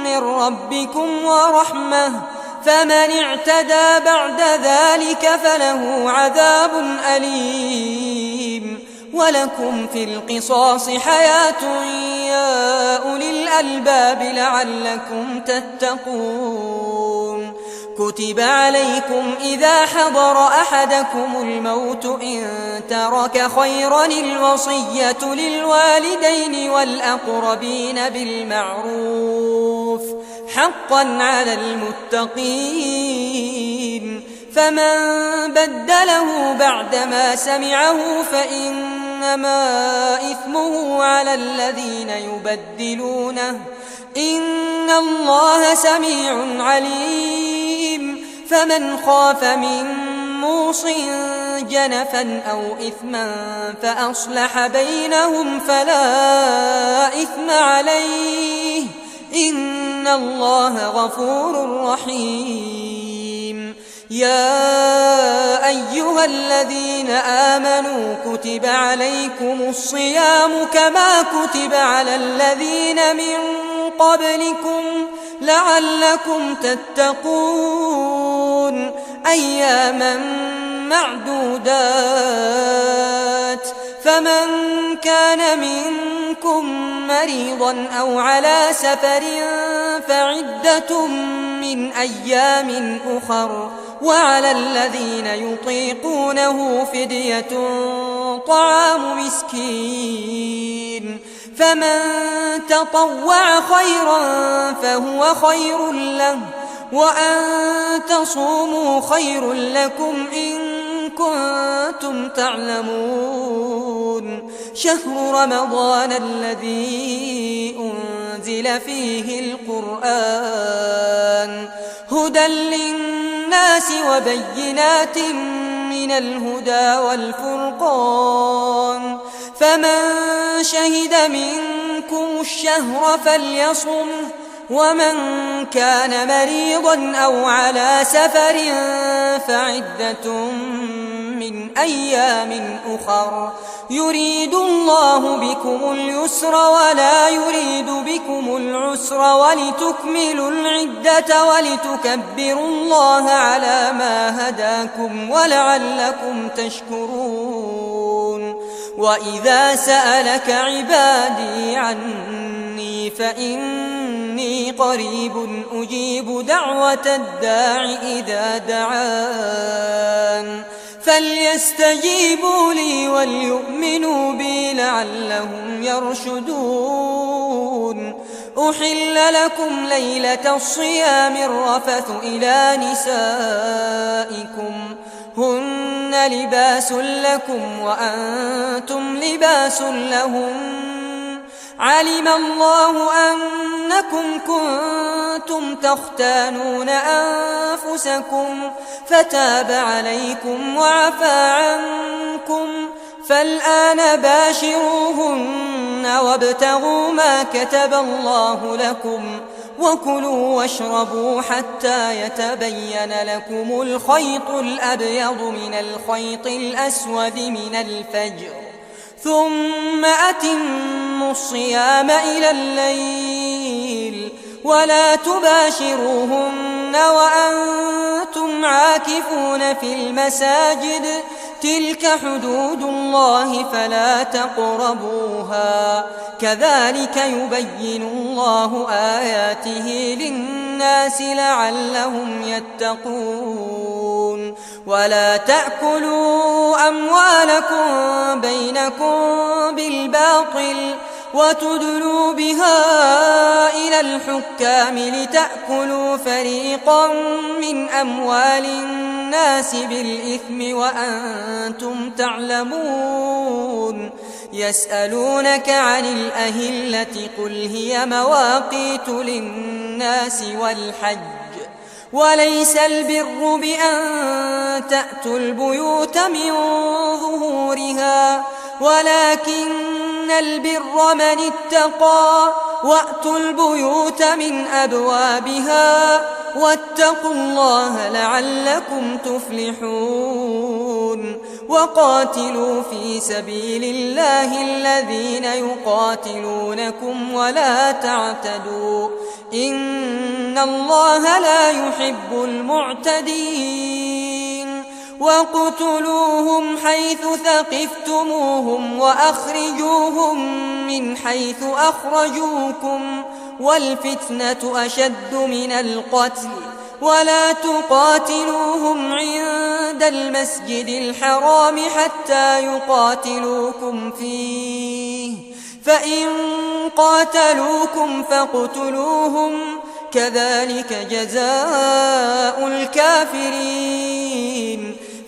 من ربكم ورحمة فمن اعتدى بعد ذلك فله عذاب أليم ولكم في القصاص حياة يا أولي الألباب لعلكم تتقون كتب عليكم إذا حضر أحدكم الموت إن ترك خيرا الوصية للوالدين والأقربين بالمعروف حقا على المتقين فمن بدله بعدما سمعه فإنما إثمه على الذين يبدلونه إن الله سميع عليم فمن خاف من موص جنفا أو إثما فأصلح بينهم فلا إثم عليه إن الله غفور رحيم يا أيها الذين آمنوا كتب عليكم الصيام كما كتب على الذين من قبلكم لعلكم تتقون أياما معدودات فمن كان منكم مريضا أو على سفر فعدة من أيام أخر وعلى الذين يطيقونه فدية طعام مسكين فمن تطوع خيرا فهو خير له وأن تصوموا خير لكم إن كنتم تعلمون شهر رمضان الذي أنزل فيه القرآن هدى للناس وبينات من الهدى والفرقان فمن شهد منكم الشهر فليصم ومن كان مريضا أو على سفر فعدة من أيام أخر يريد الله بكم اليسر ولا يريد بكم العسر ولتكملوا العدة ولتكبروا الله على ما هداكم ولعلكم تشكرون وإذا سألك عبادي عني فإني قريب أجيب دعوة الداع إذا دعان فليستجيبوا لي وليؤمنوا بي لعلهم يرشدون أحل لكم ليلة الصيام الرفث إلى نسائكم هن لباس لكم وأنتم لباس لهم علم الله أنكم كنتم تختانون أنفسكم فتاب عليكم وعفى عنكم، فالآن باشروهن وابتغوا ما كتب الله لكم، وكلوا واشربوا حتى يتبين لكم الخيط الأبيض من الخيط الأسود من الفجر، ثم أتموا الصيام إلى الليل، ولا تباشروهن وأنتم عاكفون في المساجد، تلك حدود الله فلا تقربوها، كذلك يبين الله آياته للناس لعلهم يتقون. ولا تأكلوا أموالكم بينكم بالباطل وتدلوا بها إلى الحكام لتأكلوا فريقا من أموال الناس بالإثم وأنتم تعلمون. يسألونك عن الأهلة قل هي مواقيت للناس والحج، وليس البر بأن تأتوا البيوت من ظهورها، ولكن البر من اتقى، وأتوا البيوت من أبوابها، واتقوا الله لعلكم تفلحون. وقاتلوا في سبيل الله الذين يقاتلونكم ولا تعتدوا، إن الله لا يحب المعتدين. وَاقْتُلُوهُمْ حَيْثُ ثَقِفْتُمُوهُمْ وَأَخْرِجُوهُمْ مِنْ حَيْثُ أَخْرَجُوكُمْ، وَالْفِتْنَةُ أَشَدُّ مِنَ الْقَتْلِ، وَلَا تُقَاتِلُوهُمْ عِندَ الْمَسْجِدِ الْحَرَامِ حَتَّى يُقَاتِلُوكُمْ فِيهِ، فَإِنْ قَاتَلُوكُمْ فَاقْتُلُوهُمْ، كذلك جزاء الكافرين.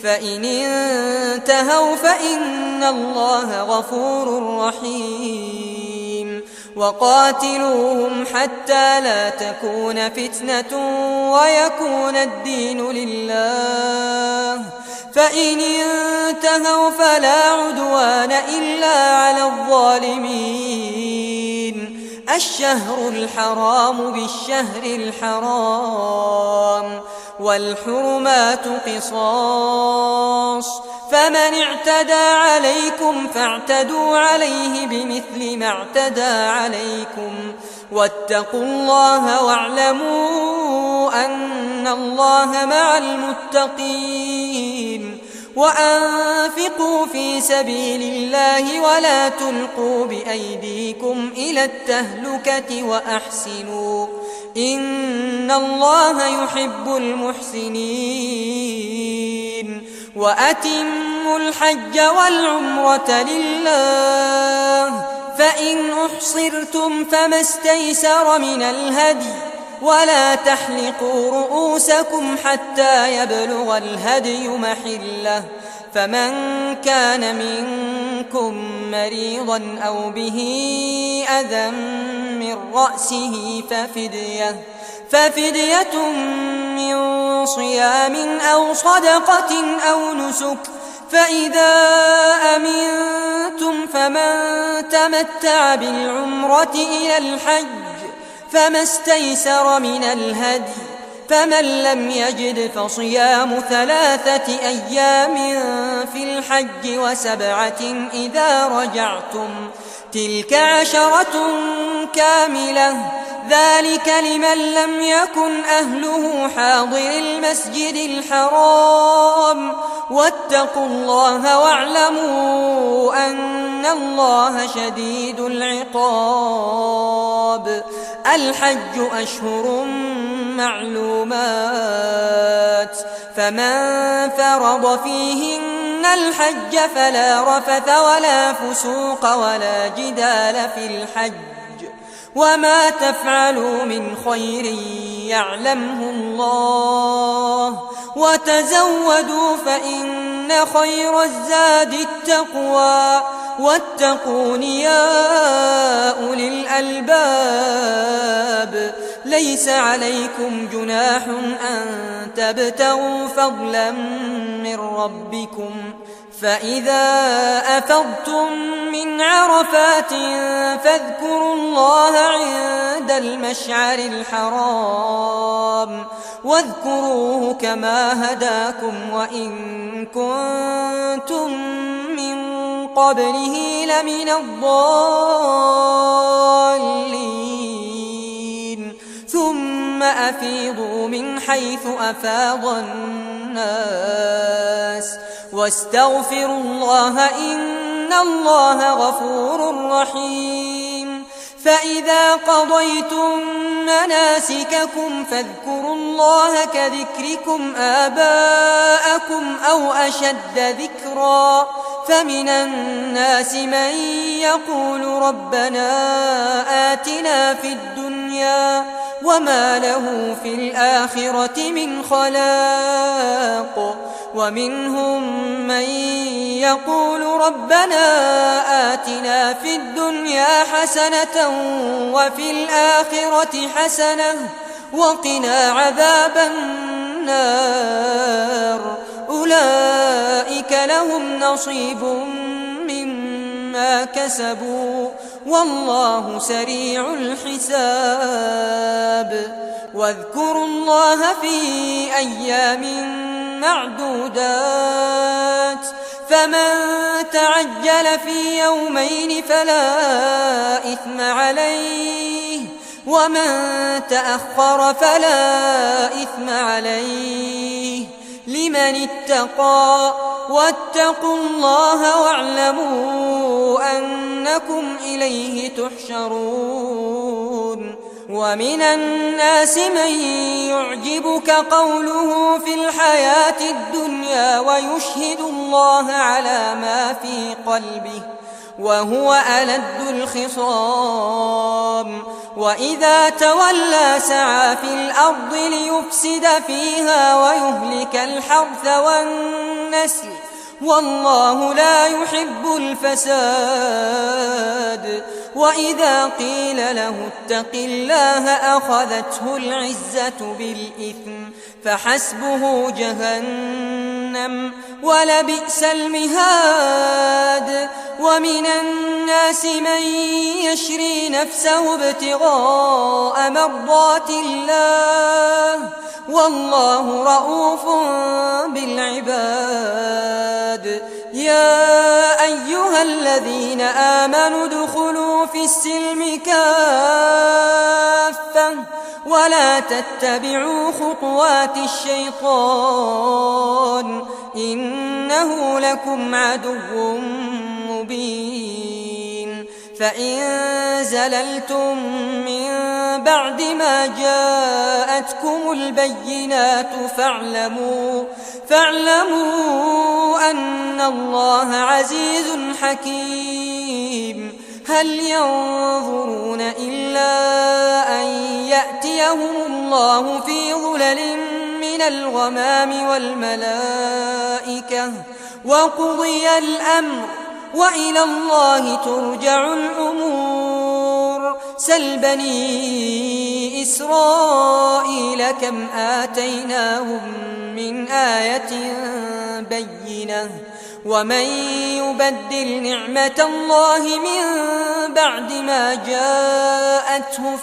فإن انتهوا فإن الله غفور رحيم. وقاتلوهم حتى لا تكون فتنة ويكون الدين لله، فإن انتهوا فلا عدوان إلا على الظالمين. الشهر الحرام بالشهر الحرام والحرمات قصاص، فمن اعتدى عليكم فاعتدوا عليه بمثل ما اعتدى عليكم، واتقوا الله واعلموا أن الله مع المتقين. وأنفقوا في سبيل الله ولا تلقوا بأيديكم إلى التهلكة وأحسنوا إن الله يحب المحسنين. وأتموا الحج والعمرة لله، فإن أحصرتم فما استيسر من الهدي، ولا تحلقوا رؤوسكم حتى يبلغ الهدي محله، فمن كان منكم مريضا أو به أذى من رأسه ففدية من صيام أو صدقة أو نسك، فإذا أمنتم فمن تمتع بالعمرة إلى الحج فما استيسر من الهدي، فمن لم يجد فصيام 3 أيام في الحج و7 إذا رجعتم، تلك 10 كاملة، ذلك لمن لم يكن أهله حاضر المسجد الحرام. واتقوا الله واعلموا أن الله شديد العقاب. الحج أشهر معلومات، فمن فرض فيهن الحج فلا رفث ولا فسوق ولا جدال في الحج، وما تفعلوا من خير يعلمه الله، وتزودوا فإن خير الزاد التقوى، واتقون يا أولي الألباب. ليس عليكم جناح أن تبتغوا فضلا من ربكم، فإذا أفضتم من عرفات فاذكروا الله عند المشعر الحرام، واذكروه كما هداكم وإن كنتم من قبله لمن الضالين. ثم أفيضوا من حيث أفاض الناس واستغفروا الله إن الله غفور رحيم. فإذا قضيتم مناسككم فاذكروا الله كذكركم آباءكم أو أشد ذكرا. فمن الناس من يقول ربنا آتنا في الدنيا وما له في الآخرة من خلاق، ومنهم من يقول ربنا آتنا في الدنيا حسنة وفي الآخرة حسنة وقنا عذاب النار. أولئك لهم نصيب مما كسبوا والله سريع الحساب. واذكروا الله في أيام معدودات، فمن تعجل في يومين فلا إثم عليه، ومن تأخر فلا إثم عليه، لمن اتقى. واتقوا الله واعلموا أنكم إليه تحشرون. ومن الناس من يعجبك قوله في الحياة الدنيا ويشهد الله على ما في قلبه وهو ألد الخصام. وإذا تولى سعى في الأرض ليفسد فيها ويهلك الحرث والنسل والله لا يحب الفساد. وإذا قيل له اتق الله أخذته العزة بالإثم فحسبه جهنم ولبئس المهاد. ومن الناس من يشري نفسه ابتغاء مرضات الله والله رؤوف بالعباد. يا أيها الذين آمنوا ادخلوا في السلم كافة ولا تتبعوا خطوات الشيطان إنه لكم عدو مبين. فإن زللتم من بعد ما جاءتكم البينات فاعلموا أن الله عزيز حكيم. هل ينظرون إلا أن يأتيهم الله في ظلل من الغمام والملائكة وقضي الأمر وإلى الله ترجع الأمور. سل بني إسرائيل كم آتيناهم من آية بينة ومن يبدل نعمة الله من بعد ما جاءته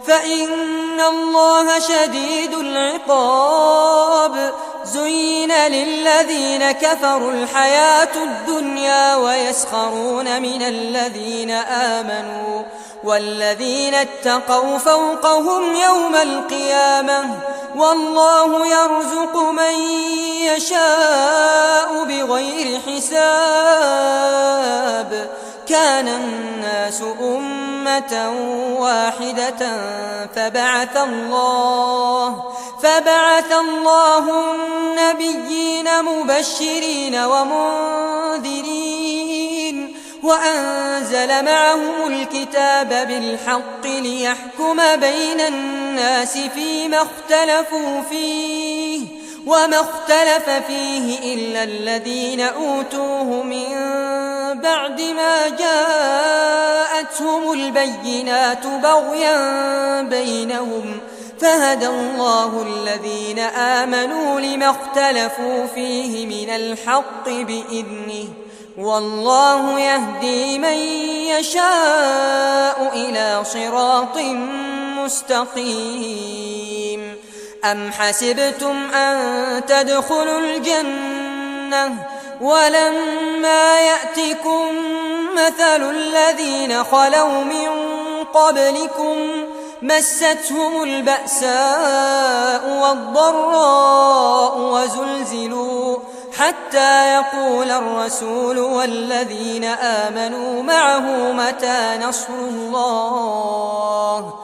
فإن الله شديد العقاب. زين للذين كفروا الحياة الدنيا ويسخرون من الذين آمنوا والذين اتقوا فوقهم يوم القيامة والله يرزق من يشاء بغير حساب. كان الناس أمة واحدة فبعث الله النبيين مبشرين ومنذرين وأنزل معهم الكتاب بالحق ليحكم بين الناس فيما اختلفوا فيه وما اختلف فيه إلا الذين أوتوه من بعد ما جاءتهم البينات بغيا بينهم فهدى الله الذين آمنوا لما اختلفوا فيه من الحق بإذنه والله يهدي من يشاء إلى صراط مستقيم. أم حسبتم أن تدخلوا الجنة ولما يأتكم مثل الذين خلوا من قبلكم مستهم البأساء والضراء وزلزلوا حتى يقول الرسول والذين آمنوا معه متى نصر الله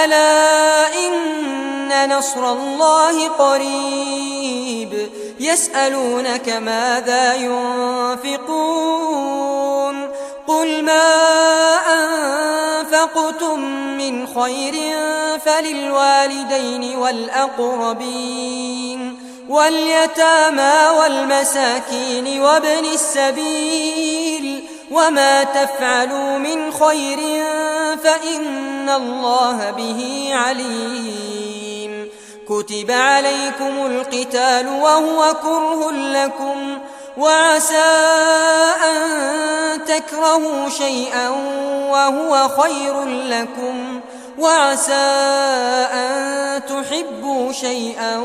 ألا إن نصر الله قريب. يسألونك ماذا ينفقون قل ما أنفقتم من خير فللوالدين والأقربين واليتامى والمساكين وابن السبيل وما تفعلوا من خير فإن الله به عليم. كتب عليكم القتال وهو كره لكم وعسى أن تكرهوا شيئا وهو خير لكم وعسى أن تحبوا شيئا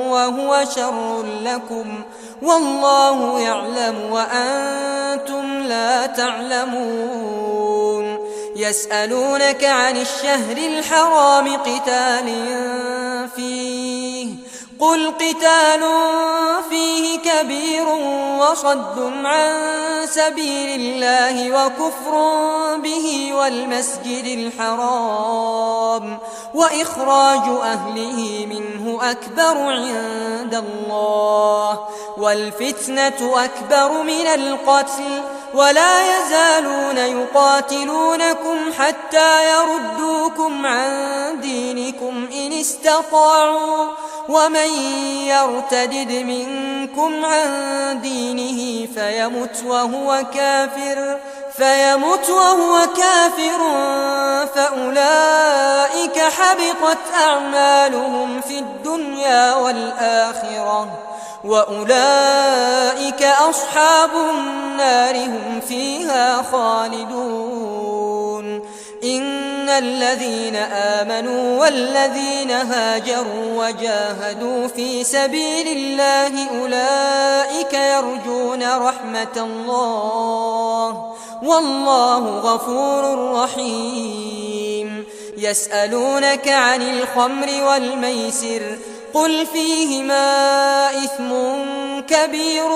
وهو شر لكم والله يعلم وأنتم لا تعلمون. يسألونك عن الشهر الحرام قتال فيه قل قتال فيه كبير وصد عن سبيل الله وكفر به والمسجد الحرام وإخراج أهله منه أكبر عند الله والفتنة أكبر من القتل ولا يزالون يقاتلونكم حتى يردوكم عن دينكم إن استطاعوا ومن يرتدد منكم عن دينه فيمت وهو كافر فأولئك حبطت أعمالهم في الدنيا والآخرة وأولئك أصحاب النار هم فيها خالدون. إن الذين آمنوا والذين هاجروا وجاهدوا في سبيل الله أولئك يرجون رحمة الله والله غفور رحيم. يسألونك عن الخمر والميسر قل فيهما إثم كبير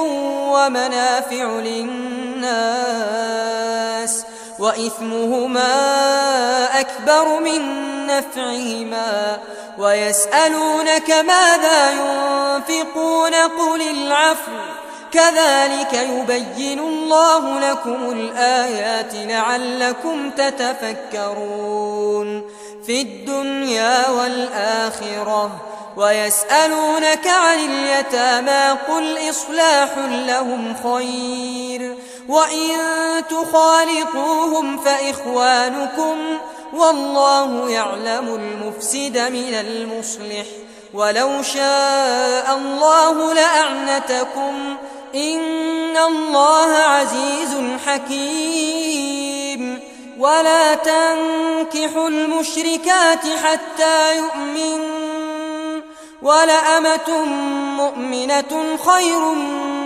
ومنافع للناس وإثمهما أكبر من نفعهما ويسألونك ماذا ينفقون قل العفو كذلك يبين الله لكم الآيات لعلكم تتفكرون في الدنيا والآخرة. ويسألونك عن اليتامى قل إصلاح لهم خير وإن تخالطوهم فإخوانكم والله يعلم المفسد من المصلح ولو شاء الله لأعنتكم إن الله عزيز حكيم. ولا تنكحوا المشركات حتى يؤمنوا ولأمة مؤمنة خير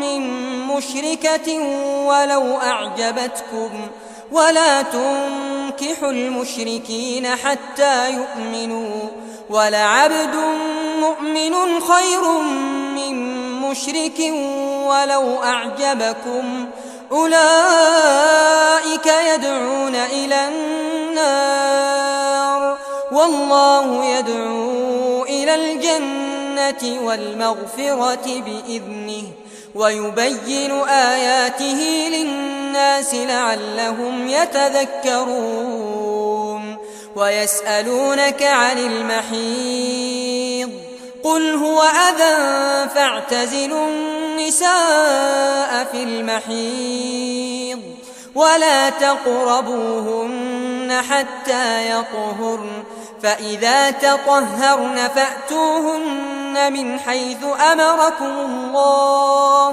من مشركة ولو أعجبتكم ولا تنكحوا المشركين حتى يؤمنوا ولعبد مؤمن خير من مشرك ولو أعجبكم أولئك يدعون إلى النار والله يدعو إلى الجنة والمغفرة بإذنه ويبين آياته للناس لعلهم يتذكرون. ويسألونك عن المحيض قل هو أذى فاعتزلوا النساء في المحيض ولا تقربوهن حتى يطهرن فإذا تطهرن فأتوهن من حيث أمركم الله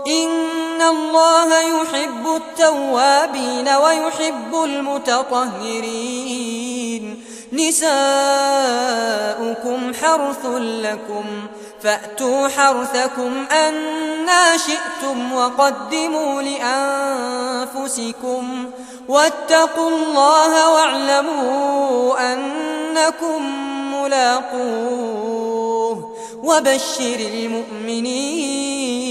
إن الله يحب التوابين ويحب المتطهرين نساؤكم حرث لكم فأتوا حرثكم أنى شئتم وقدموا لأنفسكم واتقوا الله واعلموا أنكم ملاقوه وبشر المؤمنين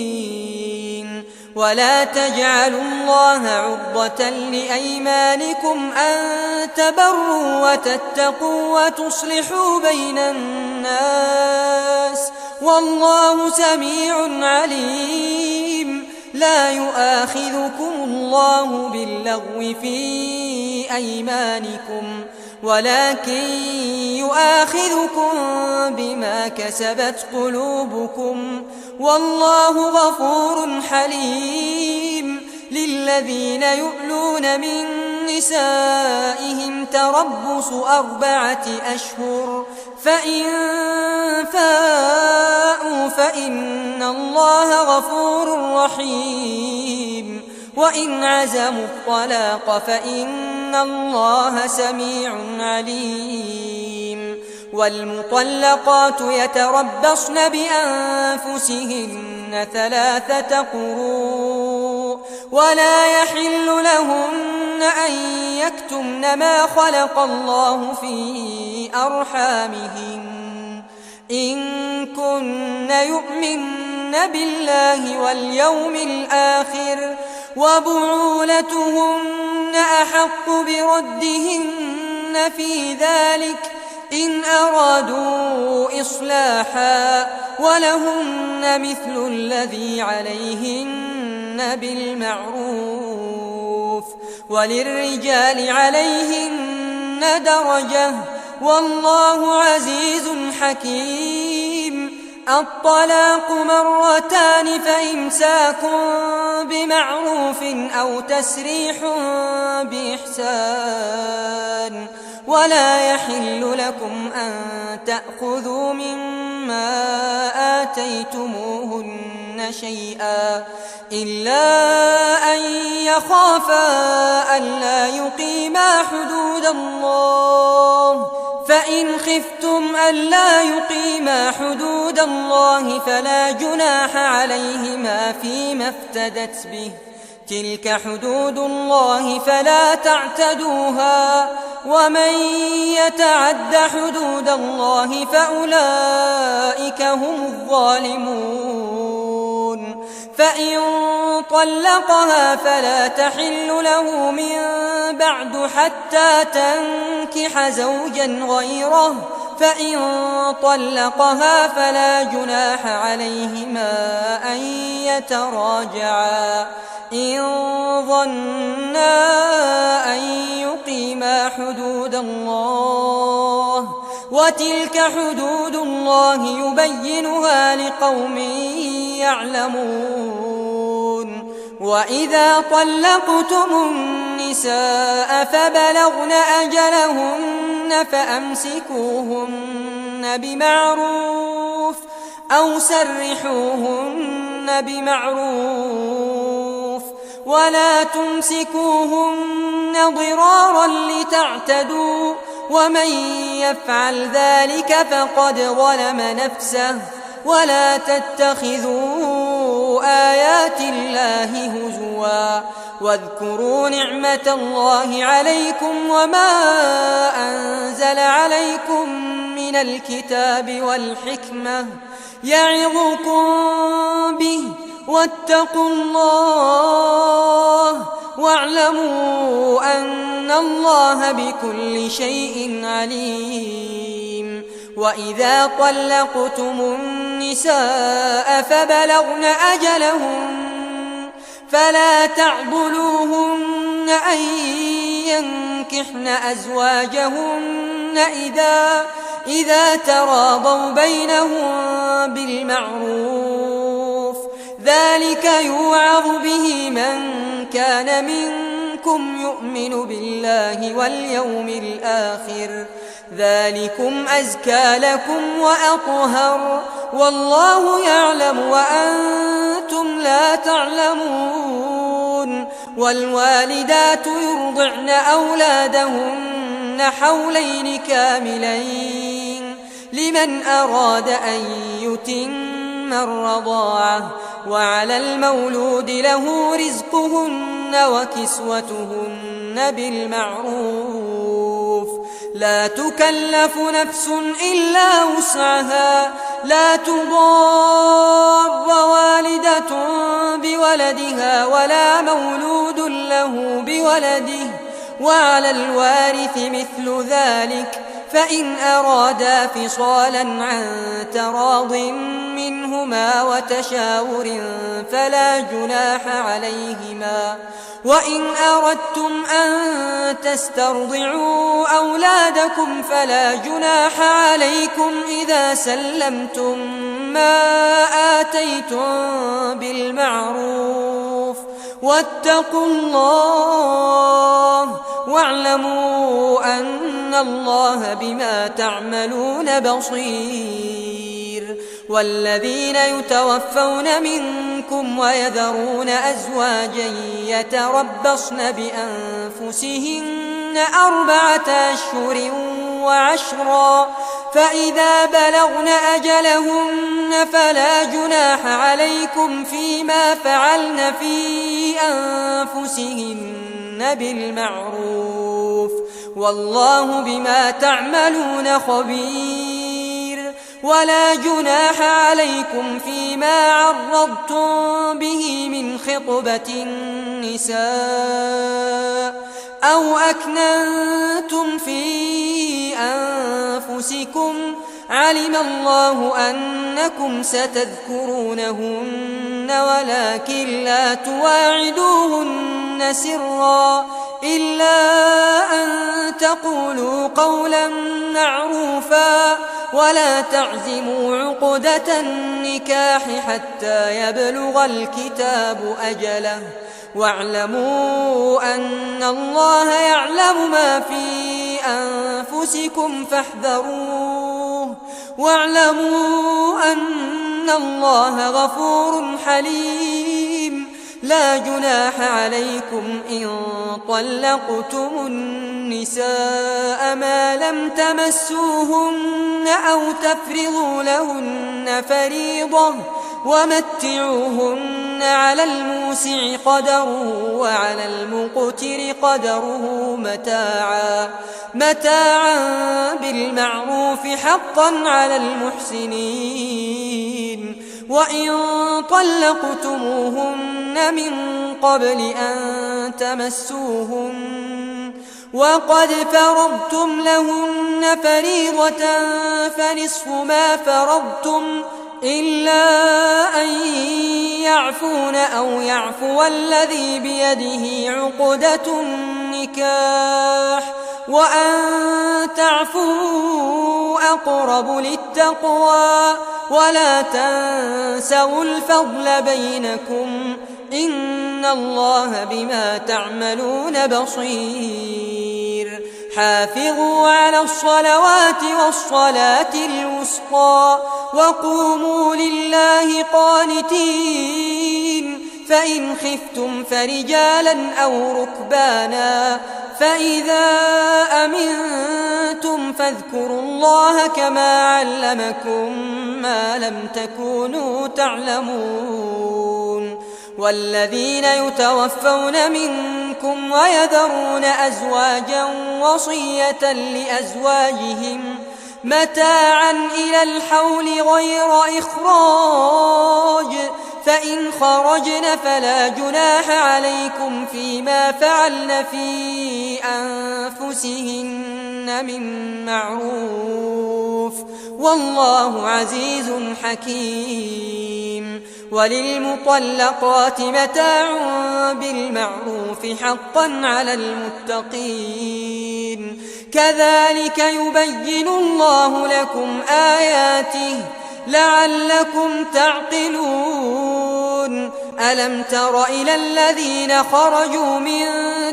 ولا تجعلوا الله عرضة لأيمانكم أن تبروا وتتقوا وتصلحوا بين الناس والله سميع عليم لا يؤاخذكم الله باللغو في أيمانكم ولكن يؤاخذكم بما كسبت قلوبكم والله غفور حليم للذين يؤلون من نسائهم تربص 4 أشهر فإن فاءوا فإن الله غفور رحيم وإن عزموا الطلاق فإن الله سميع عليم والمطلقات يتربصن بأنفسهن 3 قروء ولا يحل لهن أن يكتمن ما خلق الله في أرحامهن إن كن يؤمن بالله واليوم الآخر وبعولتهن أحق بردهن في ذلك إن أرادوا إصلاحا ولهن مثل الذي عليهن بالمعروف وللرجال عليهن درجة والله عزيز حكيم الطلاق 2 فإمساك بمعروف أو تسريح بإحسان ولا يحل لكم أن تأخذوا مما آتيتموهن شيئا إلا أن يخافا ألا يقيما حدود الله فإن خفتم ألا يقيما حدود الله فلا جناح عليهما فيما افتدت به تلك حدود الله فلا تعتدوها ومن يتعد حدود الله فأولئك هم الظالمون فإن طلقها فلا تحل له من بعد حتى تنكح زوجا غيره فإن طلقها فلا جناح عليهما أن يتراجعا إن ظنا أن يقيما حدود الله وتلك حدود الله يبينها لقوم يعلمون وإذا طلقتم النساء فبلغن أجلهن فأمسكوهن بمعروف أو سرحوهن بمعروف ولا تمسكوهن ضرارا لتعتدوا ومن يفعل ذلك فقد ظلم نفسه ولا تتخذوا آيات الله هزوا واذكروا نعمة الله عليكم وما أنزل عليكم من الكتاب والحكمة يعظكم به واتقوا الله واعلموا أن الله بكل شيء عليم وإذا طلقتم النساء فبلغن أجلهن فلا تعضلوهن أن ينكحن أزواجهن إذا تراضوا بينهم بالمعروف ذلك يوعظ به من كان منكم يؤمن بالله واليوم الآخر ذلكم أزكى لكم وأطهر والله يعلم وأنتم لا تعلمون والوالدات يرضعن أولادهن حولين كاملين لمن أراد أن يتم الرضاعة وعلى المولود له رزقهن وكسوتهن بالمعروف لا تكلف نفس إلا وسعها لا تضار والدة بولدها ولا مولود له بولده وعلى الوارث مثل ذلك فإن أرادا فصالا عن تراض منهما وتشاور فلا جناح عليهما وإن أردتم أن تسترضعوا أولادكم فلا جناح عليكم إذا سلمتم ما آتيتم بالمعروف واتقوا الله واعلموا أن الله بما تعملون بصير والذين يتوفون منكم ويذرون أزواجا يتربصن بأنفسهن 4 أشهر وعشرا فإذا بلغن أجلهن فلا جناح عليكم فيما فعلن في أنفسهن بالمعروف والله بما تعملون خبير ولا جناح عليكم فيما عرضتم به من خطبة النساء أو أكننتم في أنفسكم علم الله أنكم ستذكرونهن ولكن لا تواعدوهن سرا إلا أن تقولوا قولا معروفا ولا تعزموا عقدة النكاح حتى يبلغ الكتاب أجله واعلموا أن الله يعلم ما في أنفسكم فاحذروه واعلموا أن الله غفور حليم لا جناح عليكم إن طلقتم النساء ما لم تمسوهن أو تفرضوا لهن فريضة ومتعوهن على الموسع قدره وعلى المقتر قدره متاعا بالمعروف حقا على المحسنين وإن طلقتموهن من قبل أن تمسوهن وقد فرضتم لهن فريضة فنصف ما فرضتم إلا أن يعفون أو يعفو الذي بيده عقدة النكاح وأن تعفوا أقرب للتقوى ولا تنسوا الفضل بينكم إن الله بما تعملون بصير حافظوا على الصلوات والصلاة الوسطى وقوموا لله قانتين فإن خفتم فرجالا أو ركبانا فإذا أمنتم فاذكروا الله كما علمكم ما لم تكونوا تعلمون والذين يتوفون منكم ويذرون أزواجا وصية لأزواجهم متاعا إلى الحول غير إخراج فإن خرجن فلا جناح عليكم فيما فعلن في أنفسهن من معروف والله عزيز حكيم وللمطلقات متاع بالمعروف حقا على المتقين كذلك يبين الله لكم آياته لعلكم تعقلون ألم تر إلى الذين خرجوا من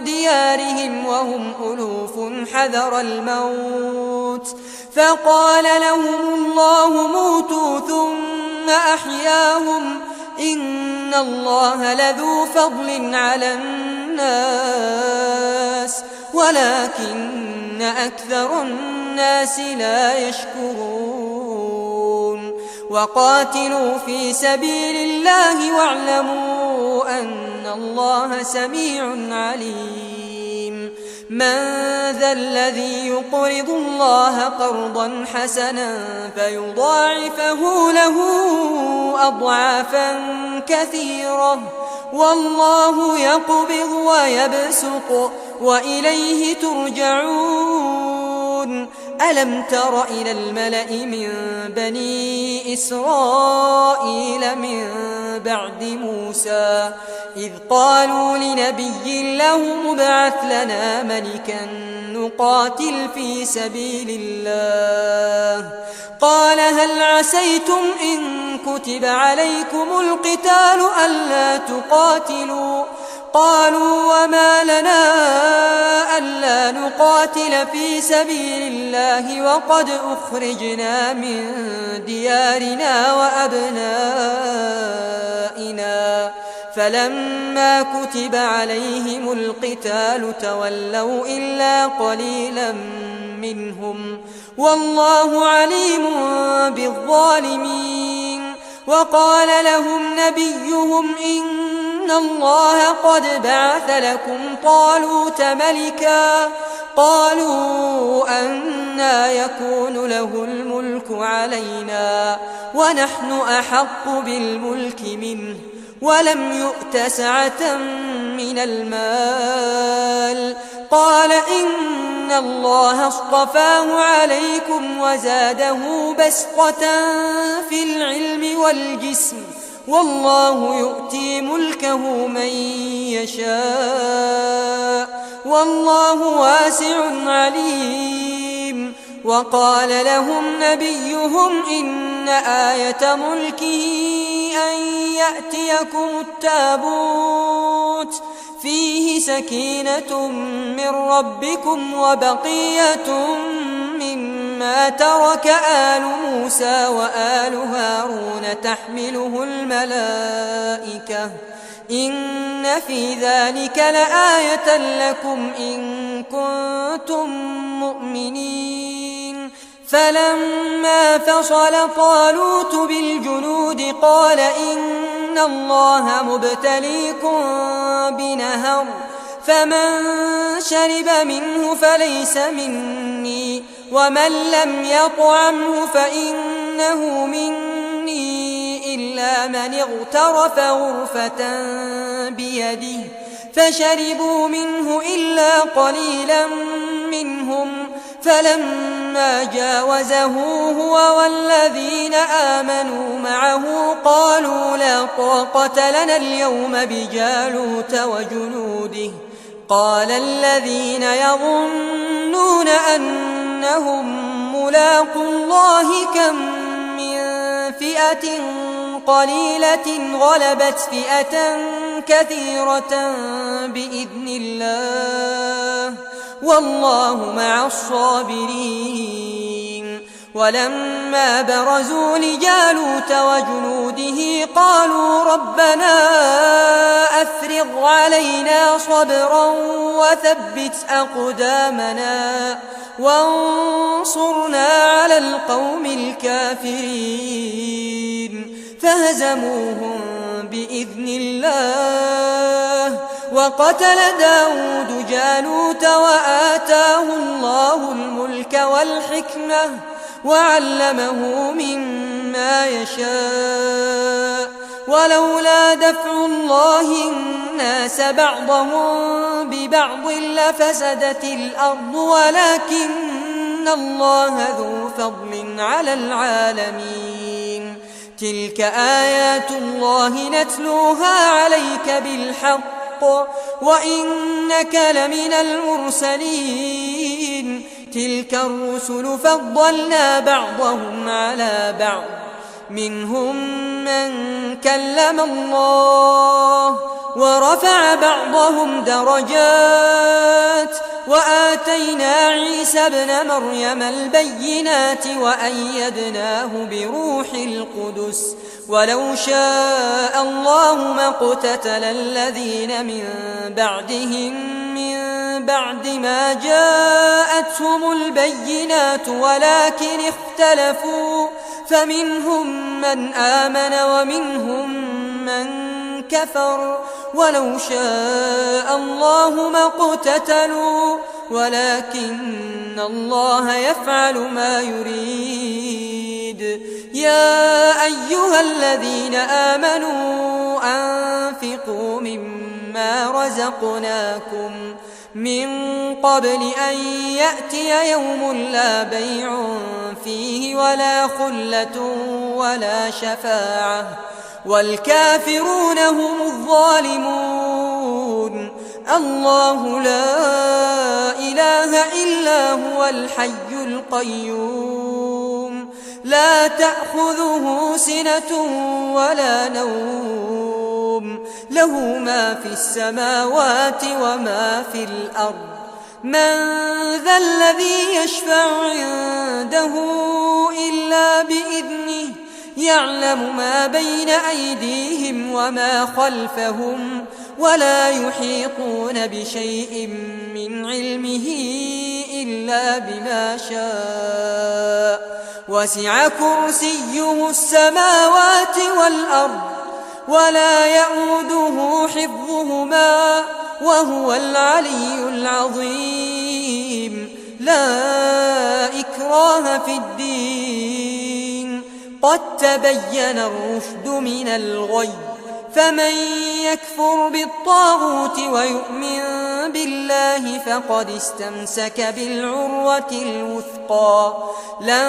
ديارهم وهم ألوف حذر الموت فقال لهم الله موتوا ثم أحياهم إن الله لذو فضل على الناس ولكن أكثر الناس لا يشكرون وقاتلوا في سبيل الله واعلموا أن الله سميع عليم من ذا الذي يقرض الله قرضا حسنا فيضاعفه له أضعافا كثيرة والله يقبض ويبسط وإليه ترجعون ألم تر إلى الملأ من بني إسرائيل من بعد موسى إذ قالوا لنبي له مبعث لنا ملكا نقاتل في سبيل الله قال هل عسيتم إن كتب عليكم القتال ألا تقاتلوا قالوا وما لنا ألا نقاتل في سبيل الله وقد أخرجنا من ديارنا وأبنائنا فلما كتب عليهم القتال تولوا إلا قليلا منهم والله عليم بالظالمين وقال لهم نبيهم إن الله قد بعث لكم طالوت ملكا قالوا أنى يكون له الملك علينا ونحن أحق بالملك منه ولم يؤت سعة من المال قال إن الله اصطفاه عليكم وزاده بسطة في العلم والجسم والله يؤتي ملكه من يشاء والله واسع عليم وقال لهم نبيهم إن آية ملكه أن يأتيكم التابوت فيه سكينة من ربكم وبقية مما ترك آل موسى وآل هارون تحمله الملائكة إن في ذلك لآية لكم إن كنتم مؤمنين فلما فصل طالوت بالجنود قال إن الله مبتليكم بنهر فمن شرب منه فليس مني ومن لم يطعمه فإنه مني إلا من اغترف غرفة بيده فشربوا منه إلا قليلا منهم فلما جاوزه هو والذين آمنوا معه قالوا لا طاقة لنا اليوم بجالوت وجنوده قال الذين يظنون أنهم ملاقو الله كم من فئة قليلة غلبت فئة كثيرة بإذن الله والله مع الصابرين ولما برزوا لجالوت وجنوده قالوا ربنا أفرغ علينا صبرا وثبت أقدامنا وانصرنا على القوم الكافرين فهزموهم بإذن الله وقتل داود جالوت وآتاه الله الملك والحكمة وعلمه مما يشاء ولولا دفع الله الناس بعضهم ببعض لفسدت الأرض ولكن الله ذو فضل على العالمين تلك آيات الله نتلوها عليك بالحق وإنك لمن المرسلين تلك الرسل فضلنا بعضهم على بعض منهم من كلم الله ورفع بعضهم درجات وآتينا عيسى ابن مريم البينات وأيدناه بروح القدس ولو شاء الله ما اقتتل الذين من بعدهم من بعد ما جاءتهم البينات ولكن اختلفوا فمنهم من آمن ومنهم من كفر ولو شاء الله ما اقتتلوا ولكن الله يفعل ما يريد يا أيها الذين آمنوا أنفقوا مما رزقناكم من قبل أن يأتي يوم لا بيع فيه ولا خلة ولا شفاعة والكافرون هم الظالمون الله لا إله إلا هو الحي القيوم لا تأخذه سنة ولا نوم له ما في السماوات وما في الأرض من ذا الذي يشفع عنده إلا بإذنه يعلم ما بين أيديهم وما خلفهم ولا يحيطون بشيء من علمه إلا بما شاء وسع كرسيه السماوات والأرض ولا يؤوده حفظهما وهو العلي العظيم لا إكراه في الدين قد تبين الرشد من الغي فمن يكفر بالطاغوت ويؤمن بالله فقد استمسك بالعروة الوثقى لا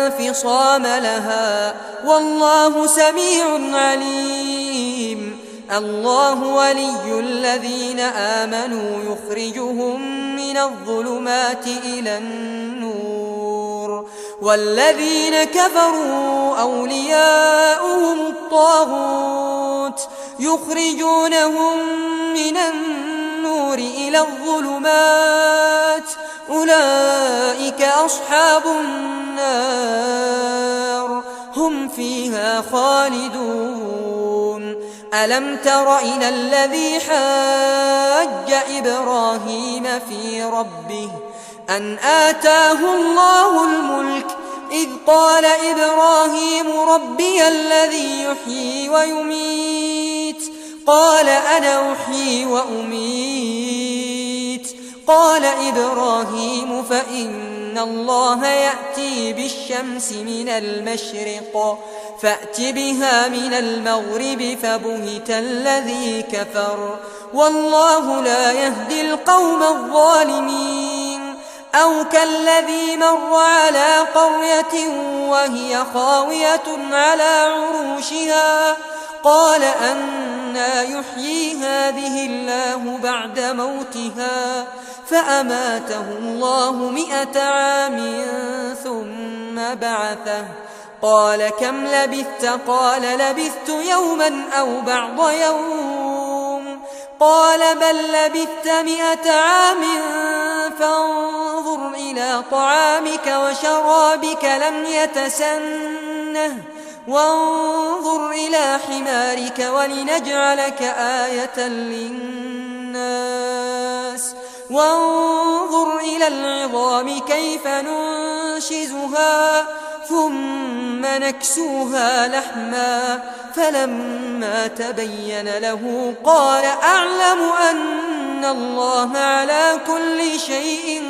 انفصام لها والله سميع عليم الله ولي الذين آمنوا يخرجهم من الظلمات إلى النور والذين كفروا أولياؤهم الطاغوت يخرجونهم من النور إلى الظلمات أولئك أصحاب النار هم فيها خالدون ألم تر إلى الذي حاج إبراهيم في ربه أن آتاه الله الملك إذ قال إبراهيم ربي الذي يحيي ويميت قال أنا أحيي وأميت قال إبراهيم فإن الله يأتي بالشمس من المشرق فأت بها من المغرب فبهت الذي كفر والله لا يهدي القوم الظالمين أو كالذي مر على قرية وهي خاوية على عروشها قال أنى يحيي هذه الله بعد موتها فأماته الله 100 عام ثم بعثه قال كم لبثت قال لبثت يوما أو بعض يوم قال بل لبثت 100 عام فانظر إلى طعامك وشرابك لم يتسنه وانظر إلى حمارك ولنجعلك آية للناس وانظر إلى العظام كيف ننشزها ثم نكسوها لحما فلما تبين له قال أعلم أن الله على كل شيء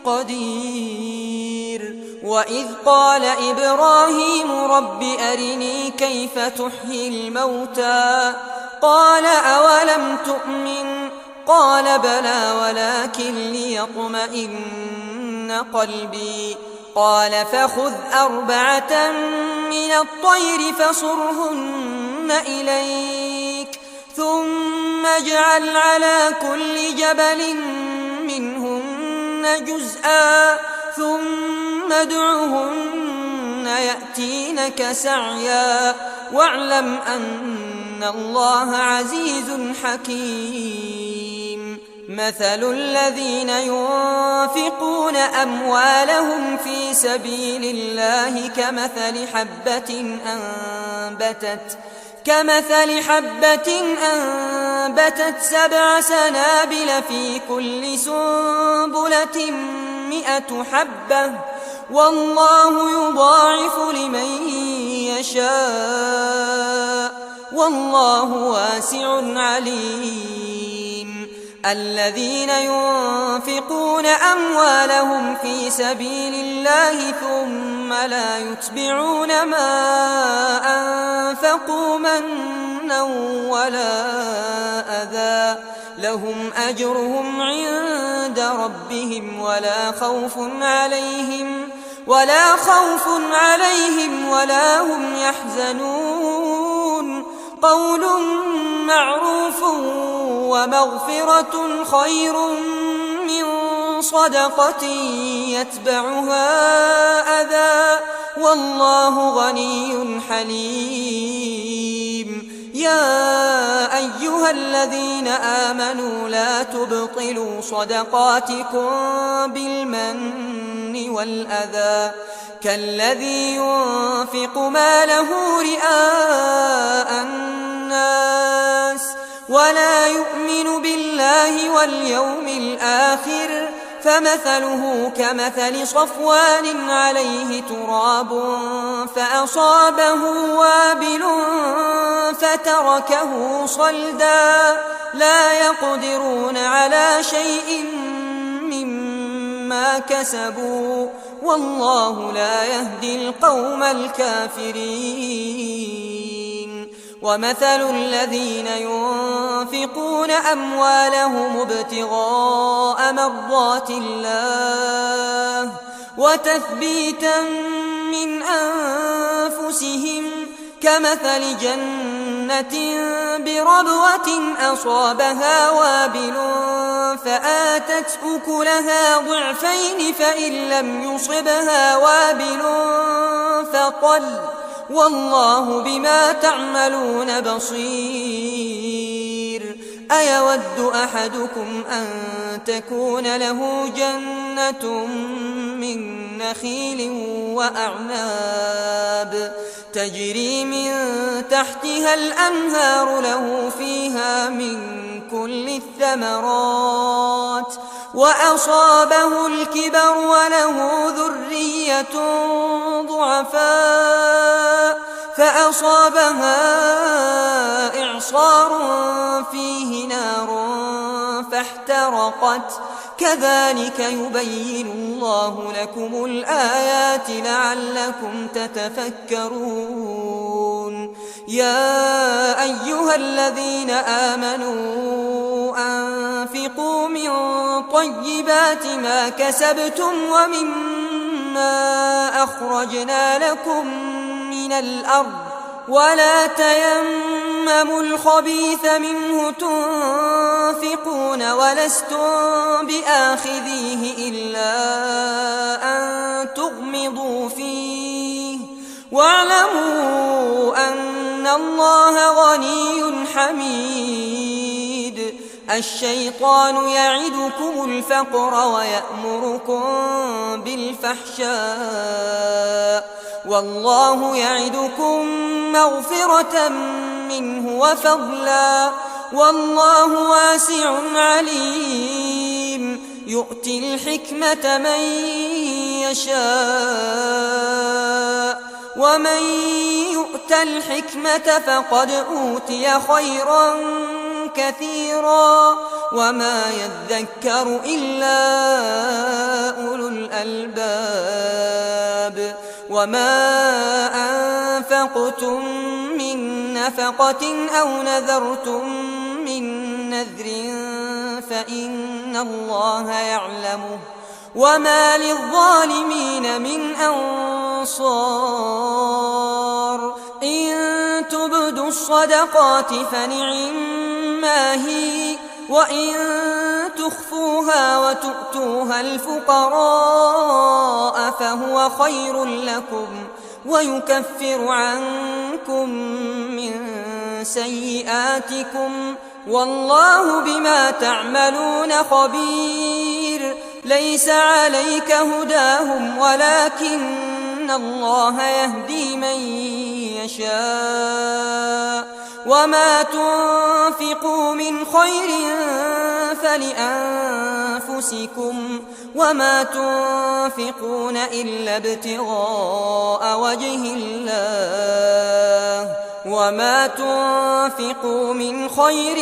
قدير وإذ قال إبراهيم رب أرني كيف تحيي الموتى قال أولم تؤمن قال بلى ولكن ليطمئن قلبي قال فخذ 4 من الطير فصرهن إليك ثم اجعل على كل جبل منهن جزءا ثم ادعهن يأتينك سعيا واعلم أن الله عزيز حكيم. مثل الذين ينفقون أموالهم في سبيل الله كمثل حبة أنبتت 7 سنابل في كل سنبلة 100 حبة والله يضاعف لمن يشاء والله واسع عليم. الذين ينفقون أموالهم في سبيل الله ثم لا يتبعون ما أنفقوا منا ولا أذى لهم أجرهم عند ربهم ولا خوف عليهم ولا هم يحزنون. قول معروف ومغفرة خير من صدقة يتبعها أذى والله غني حليم. يا أيها الذين آمنوا لا تبطلوا صدقاتكم بالمن والأذى كالذي ينفق ماله رئاء الناس ولا يؤمن بالله واليوم الآخر فمثله كمثل صفوان عليه تراب فأصابه وابل فتركه صلدا لا يقدرون على شيء مما كسبوا والله لا يهدي القوم الكافرين. ومثل الذين ينفقون أموالهم ابتغاء مرضات الله وتثبيتا من أنفسهم كمثل جنة بربوة أصابها وابل فآتت أكلها ضعفين فإن لم يصبها وابل فطل والله بما تعملون بصير. أيود أحدكم أن تكون له جنة من نخيل وأعناب تجري من تحتها الأنهار له فيها من كل الثمرات وأصابه الكبر وله ذرية ضعفاء فأصابها إعصار فيه نار فاحترقت كذلك يبين الله لكم الآيات لعلكم تتفكرون. يا أيها الذين آمنوا أنفقوا من طيبات ما كسبتم ومما أخرجنا لكم من الأرض ولا تيمموا الخبيث منه تنفقون ولستم بآخذيه إلا أن تغمضوا فيه واعلموا أن الله غني حميد. الشيطان يعدكم الفقر ويأمركم بالفحشاء والله يعدكم مغفرة منه وفضلا والله واسع عليم. يؤتي الحكمة من يشاء ومن يؤت الحكمة فقد أوتي خيرا كثيرا وما يذكر إلا أولو الألباب. وما أنفقتم من نفقة أو نذرتم من نذر فإن الله يعلمه وما للظالمين من أنصار إن تبدوا الصدقات فنعما هي وإن تخفوها وتؤتوها الفقراء فهو خير لكم ويكفر عنكم من سيئاتكم والله بما تعملون خبير ليس عليك هداهم ولكن الله يهدي من يشاء وما تنفقوا من خير فلأنفسكم وما تنفقون إلا ابتغاء وجه الله وما تنفقوا من خير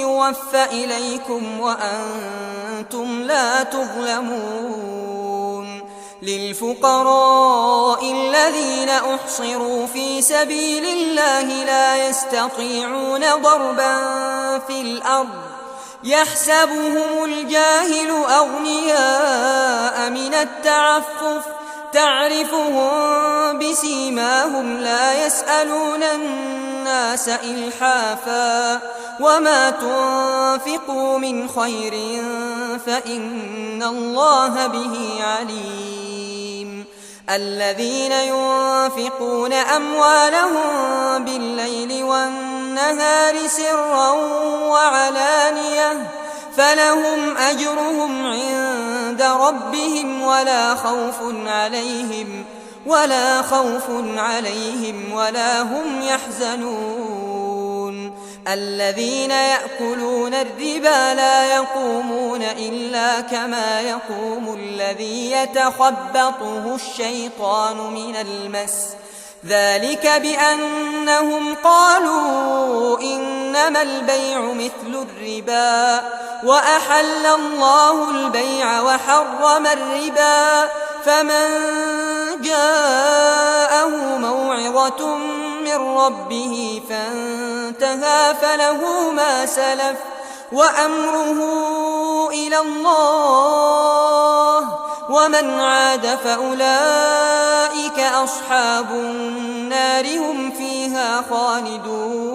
يوفى إليكم وأنتم لا تظلمون للفقراء الذين أحصروا في سبيل الله لا يستطيعون ضربا في الأرض يحسبهم الجاهل أغنياء من التعفف تعرفهم بسيماهم لا يسألون الناس إلحافا وما تنفقوا من خير فإن الله به عليم الذين ينفقون أموالهم بالليل والنهار سرا وعلانية فلهم أجرهم عند ربهم ولا خوف عليهم ولا هم يحزنون الذين يأكلون الربا لا يقومون إلا كما يقوم الذي يتخبطه الشيطان من المس ذلك بأنهم قالوا إنما البيع مثل الربا وأحل الله البيع وحرم الربا فمن جاءه موعظة من ربه فانتهى فله ما سلف وأمره إلى الله ومن عاد فأولئك أصحاب النار هم فيها خالدون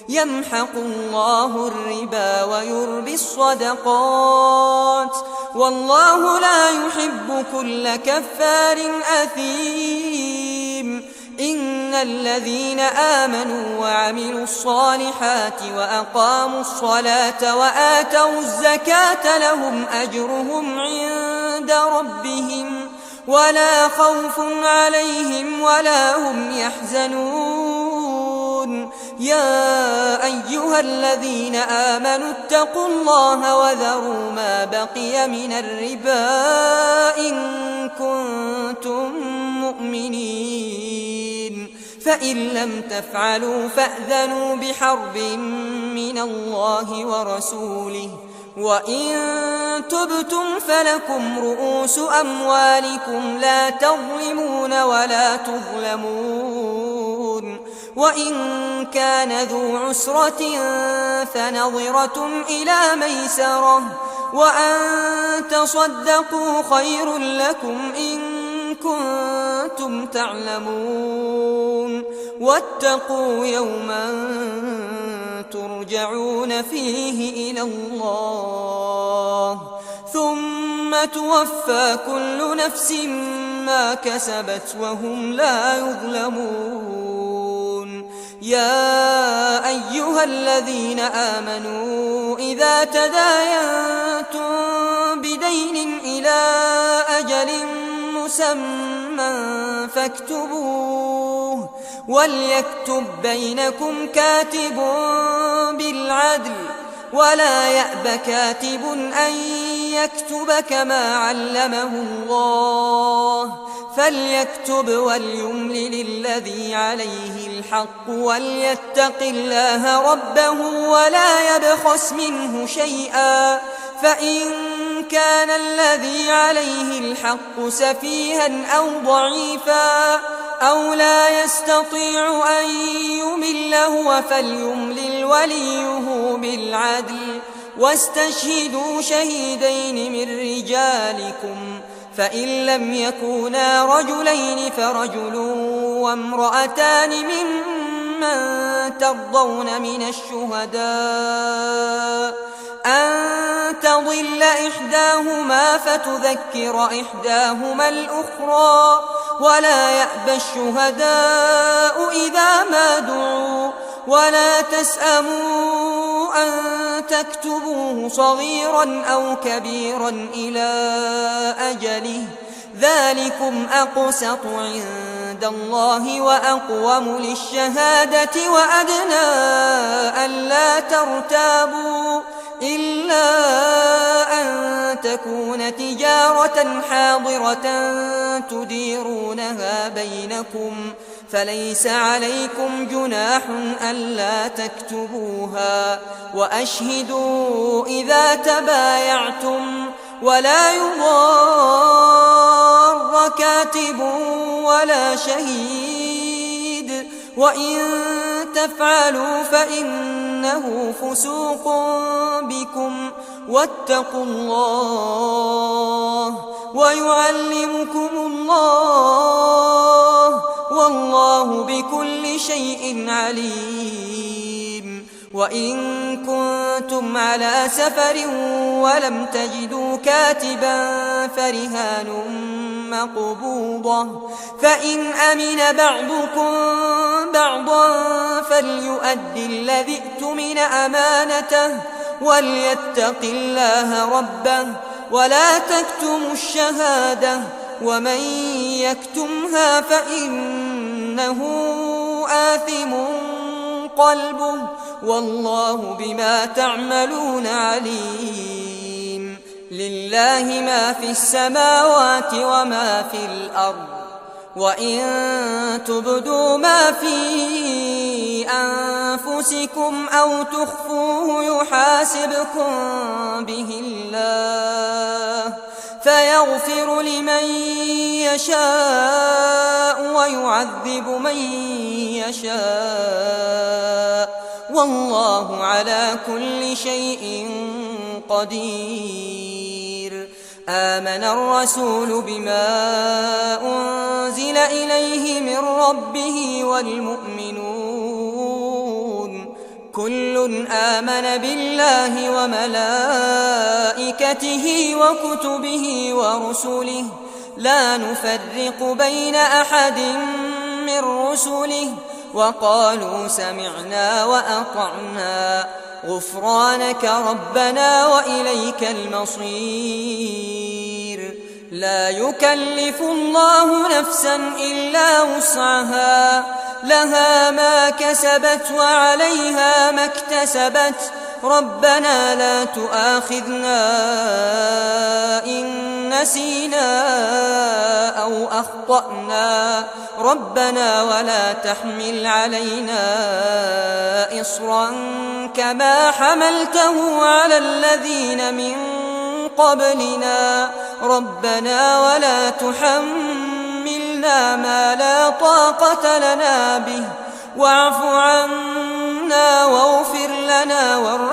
يمحق الله الربا ويربي الصدقات والله لا يحب كل كفار أثيم إن الذين آمنوا وعملوا الصالحات وأقاموا الصلاة وآتوا الزكاة لهم أجرهم عند ربهم ولا خوف عليهم ولا هم يحزنون يا أيها الذين آمنوا اتقوا الله وذروا ما بقي من الربا إن كنتم مؤمنين فإن لم تفعلوا فأذنوا بحرب من الله ورسوله وإن تبتم فلكم رؤوس أموالكم لا تظلمون ولا تظلمون وإن كان ذو عسرة فنظرة إلى ميسرة وأن تصدقوا خير لكم إن كنتم تعلمون واتقوا يوما ترجعون فيه إلى الله ثم توفى كل نفس ما كسبت وهم لا يظلمون يا أيها الذين آمنوا إذا تداينتم بدين إلى أجل مسمى فاكتبوه وليكتب بينكم كاتب بالعدل ولا يأب كاتب أن يكتب كما علمه الله فليكتب وليملل الذي عليه الحق وليتق الله ربه ولا يبخس منه شيئا فإن كان الذي عليه الحق سفيها أو ضعيفا أو لا يستطيع أن يمل هو فليملل وليه بالعدل واستشهدوا شهيدين من رجالكم فإن لم يكونا رجلين فرجل وامرأتان ممن ترضون من الشهداء أن تضل إحداهما فتذكر إحداهما الأخرى ولا يأبى الشهداء إذا ما دعوا ولا تسأموا أن تكتبوه صغيرا أو كبيرا إلى أجله ذلكم أقسط عند الله وأقوم للشهادة وأدنى ألا ترتابوا إلا أن تكون تجارة حاضرة تديرونها بينكم فليس عليكم جناح ألا تكتبوها وأشهدوا إذا تبايعتم ولا يضار كاتب ولا شهيد وإن تفعلوا فإنه فسوق بكم واتقوا الله ويعلمكم الله والله بكل شيء عليم وإن كنتم على سفر ولم تجدوا كاتبا فرهان مقبوضة فإن أمن بعضكم بعضا فليؤدي الذي اؤتمن أمانته وليتق الله ربه ولا تكتموا الشهادة ومن يكتمها فإنه آثم قلبه والله بما تعملون عليم لله ما في السماوات وما في الأرض وإن تبدوا ما في أنفسكم أو تخفوه يحاسبكم به الله فيغفر لمن يشاء ويعذب من يشاء والله على كل شيء قدير آمن الرسول بما أنزل إليه من ربه والمؤمنون كل آمن بالله وملائكته وكتبه ورسله لا نفرق بين أحد من رسله وقالوا سمعنا وأطعنا غفرانك ربنا وإليك المصير لا يكلف الله نفسا إلا وسعها لها ما كسبت وعليها ما اكتسبت ربنا لا تؤاخذنا إن نسينا أو أخطأنا ربنا ولا تحمل علينا إصرا كما حملته على الذين من قبلنا ربنا ولا تحملنا ما لا طاقة لنا به واعف عنا واغفر لنا وارحمنا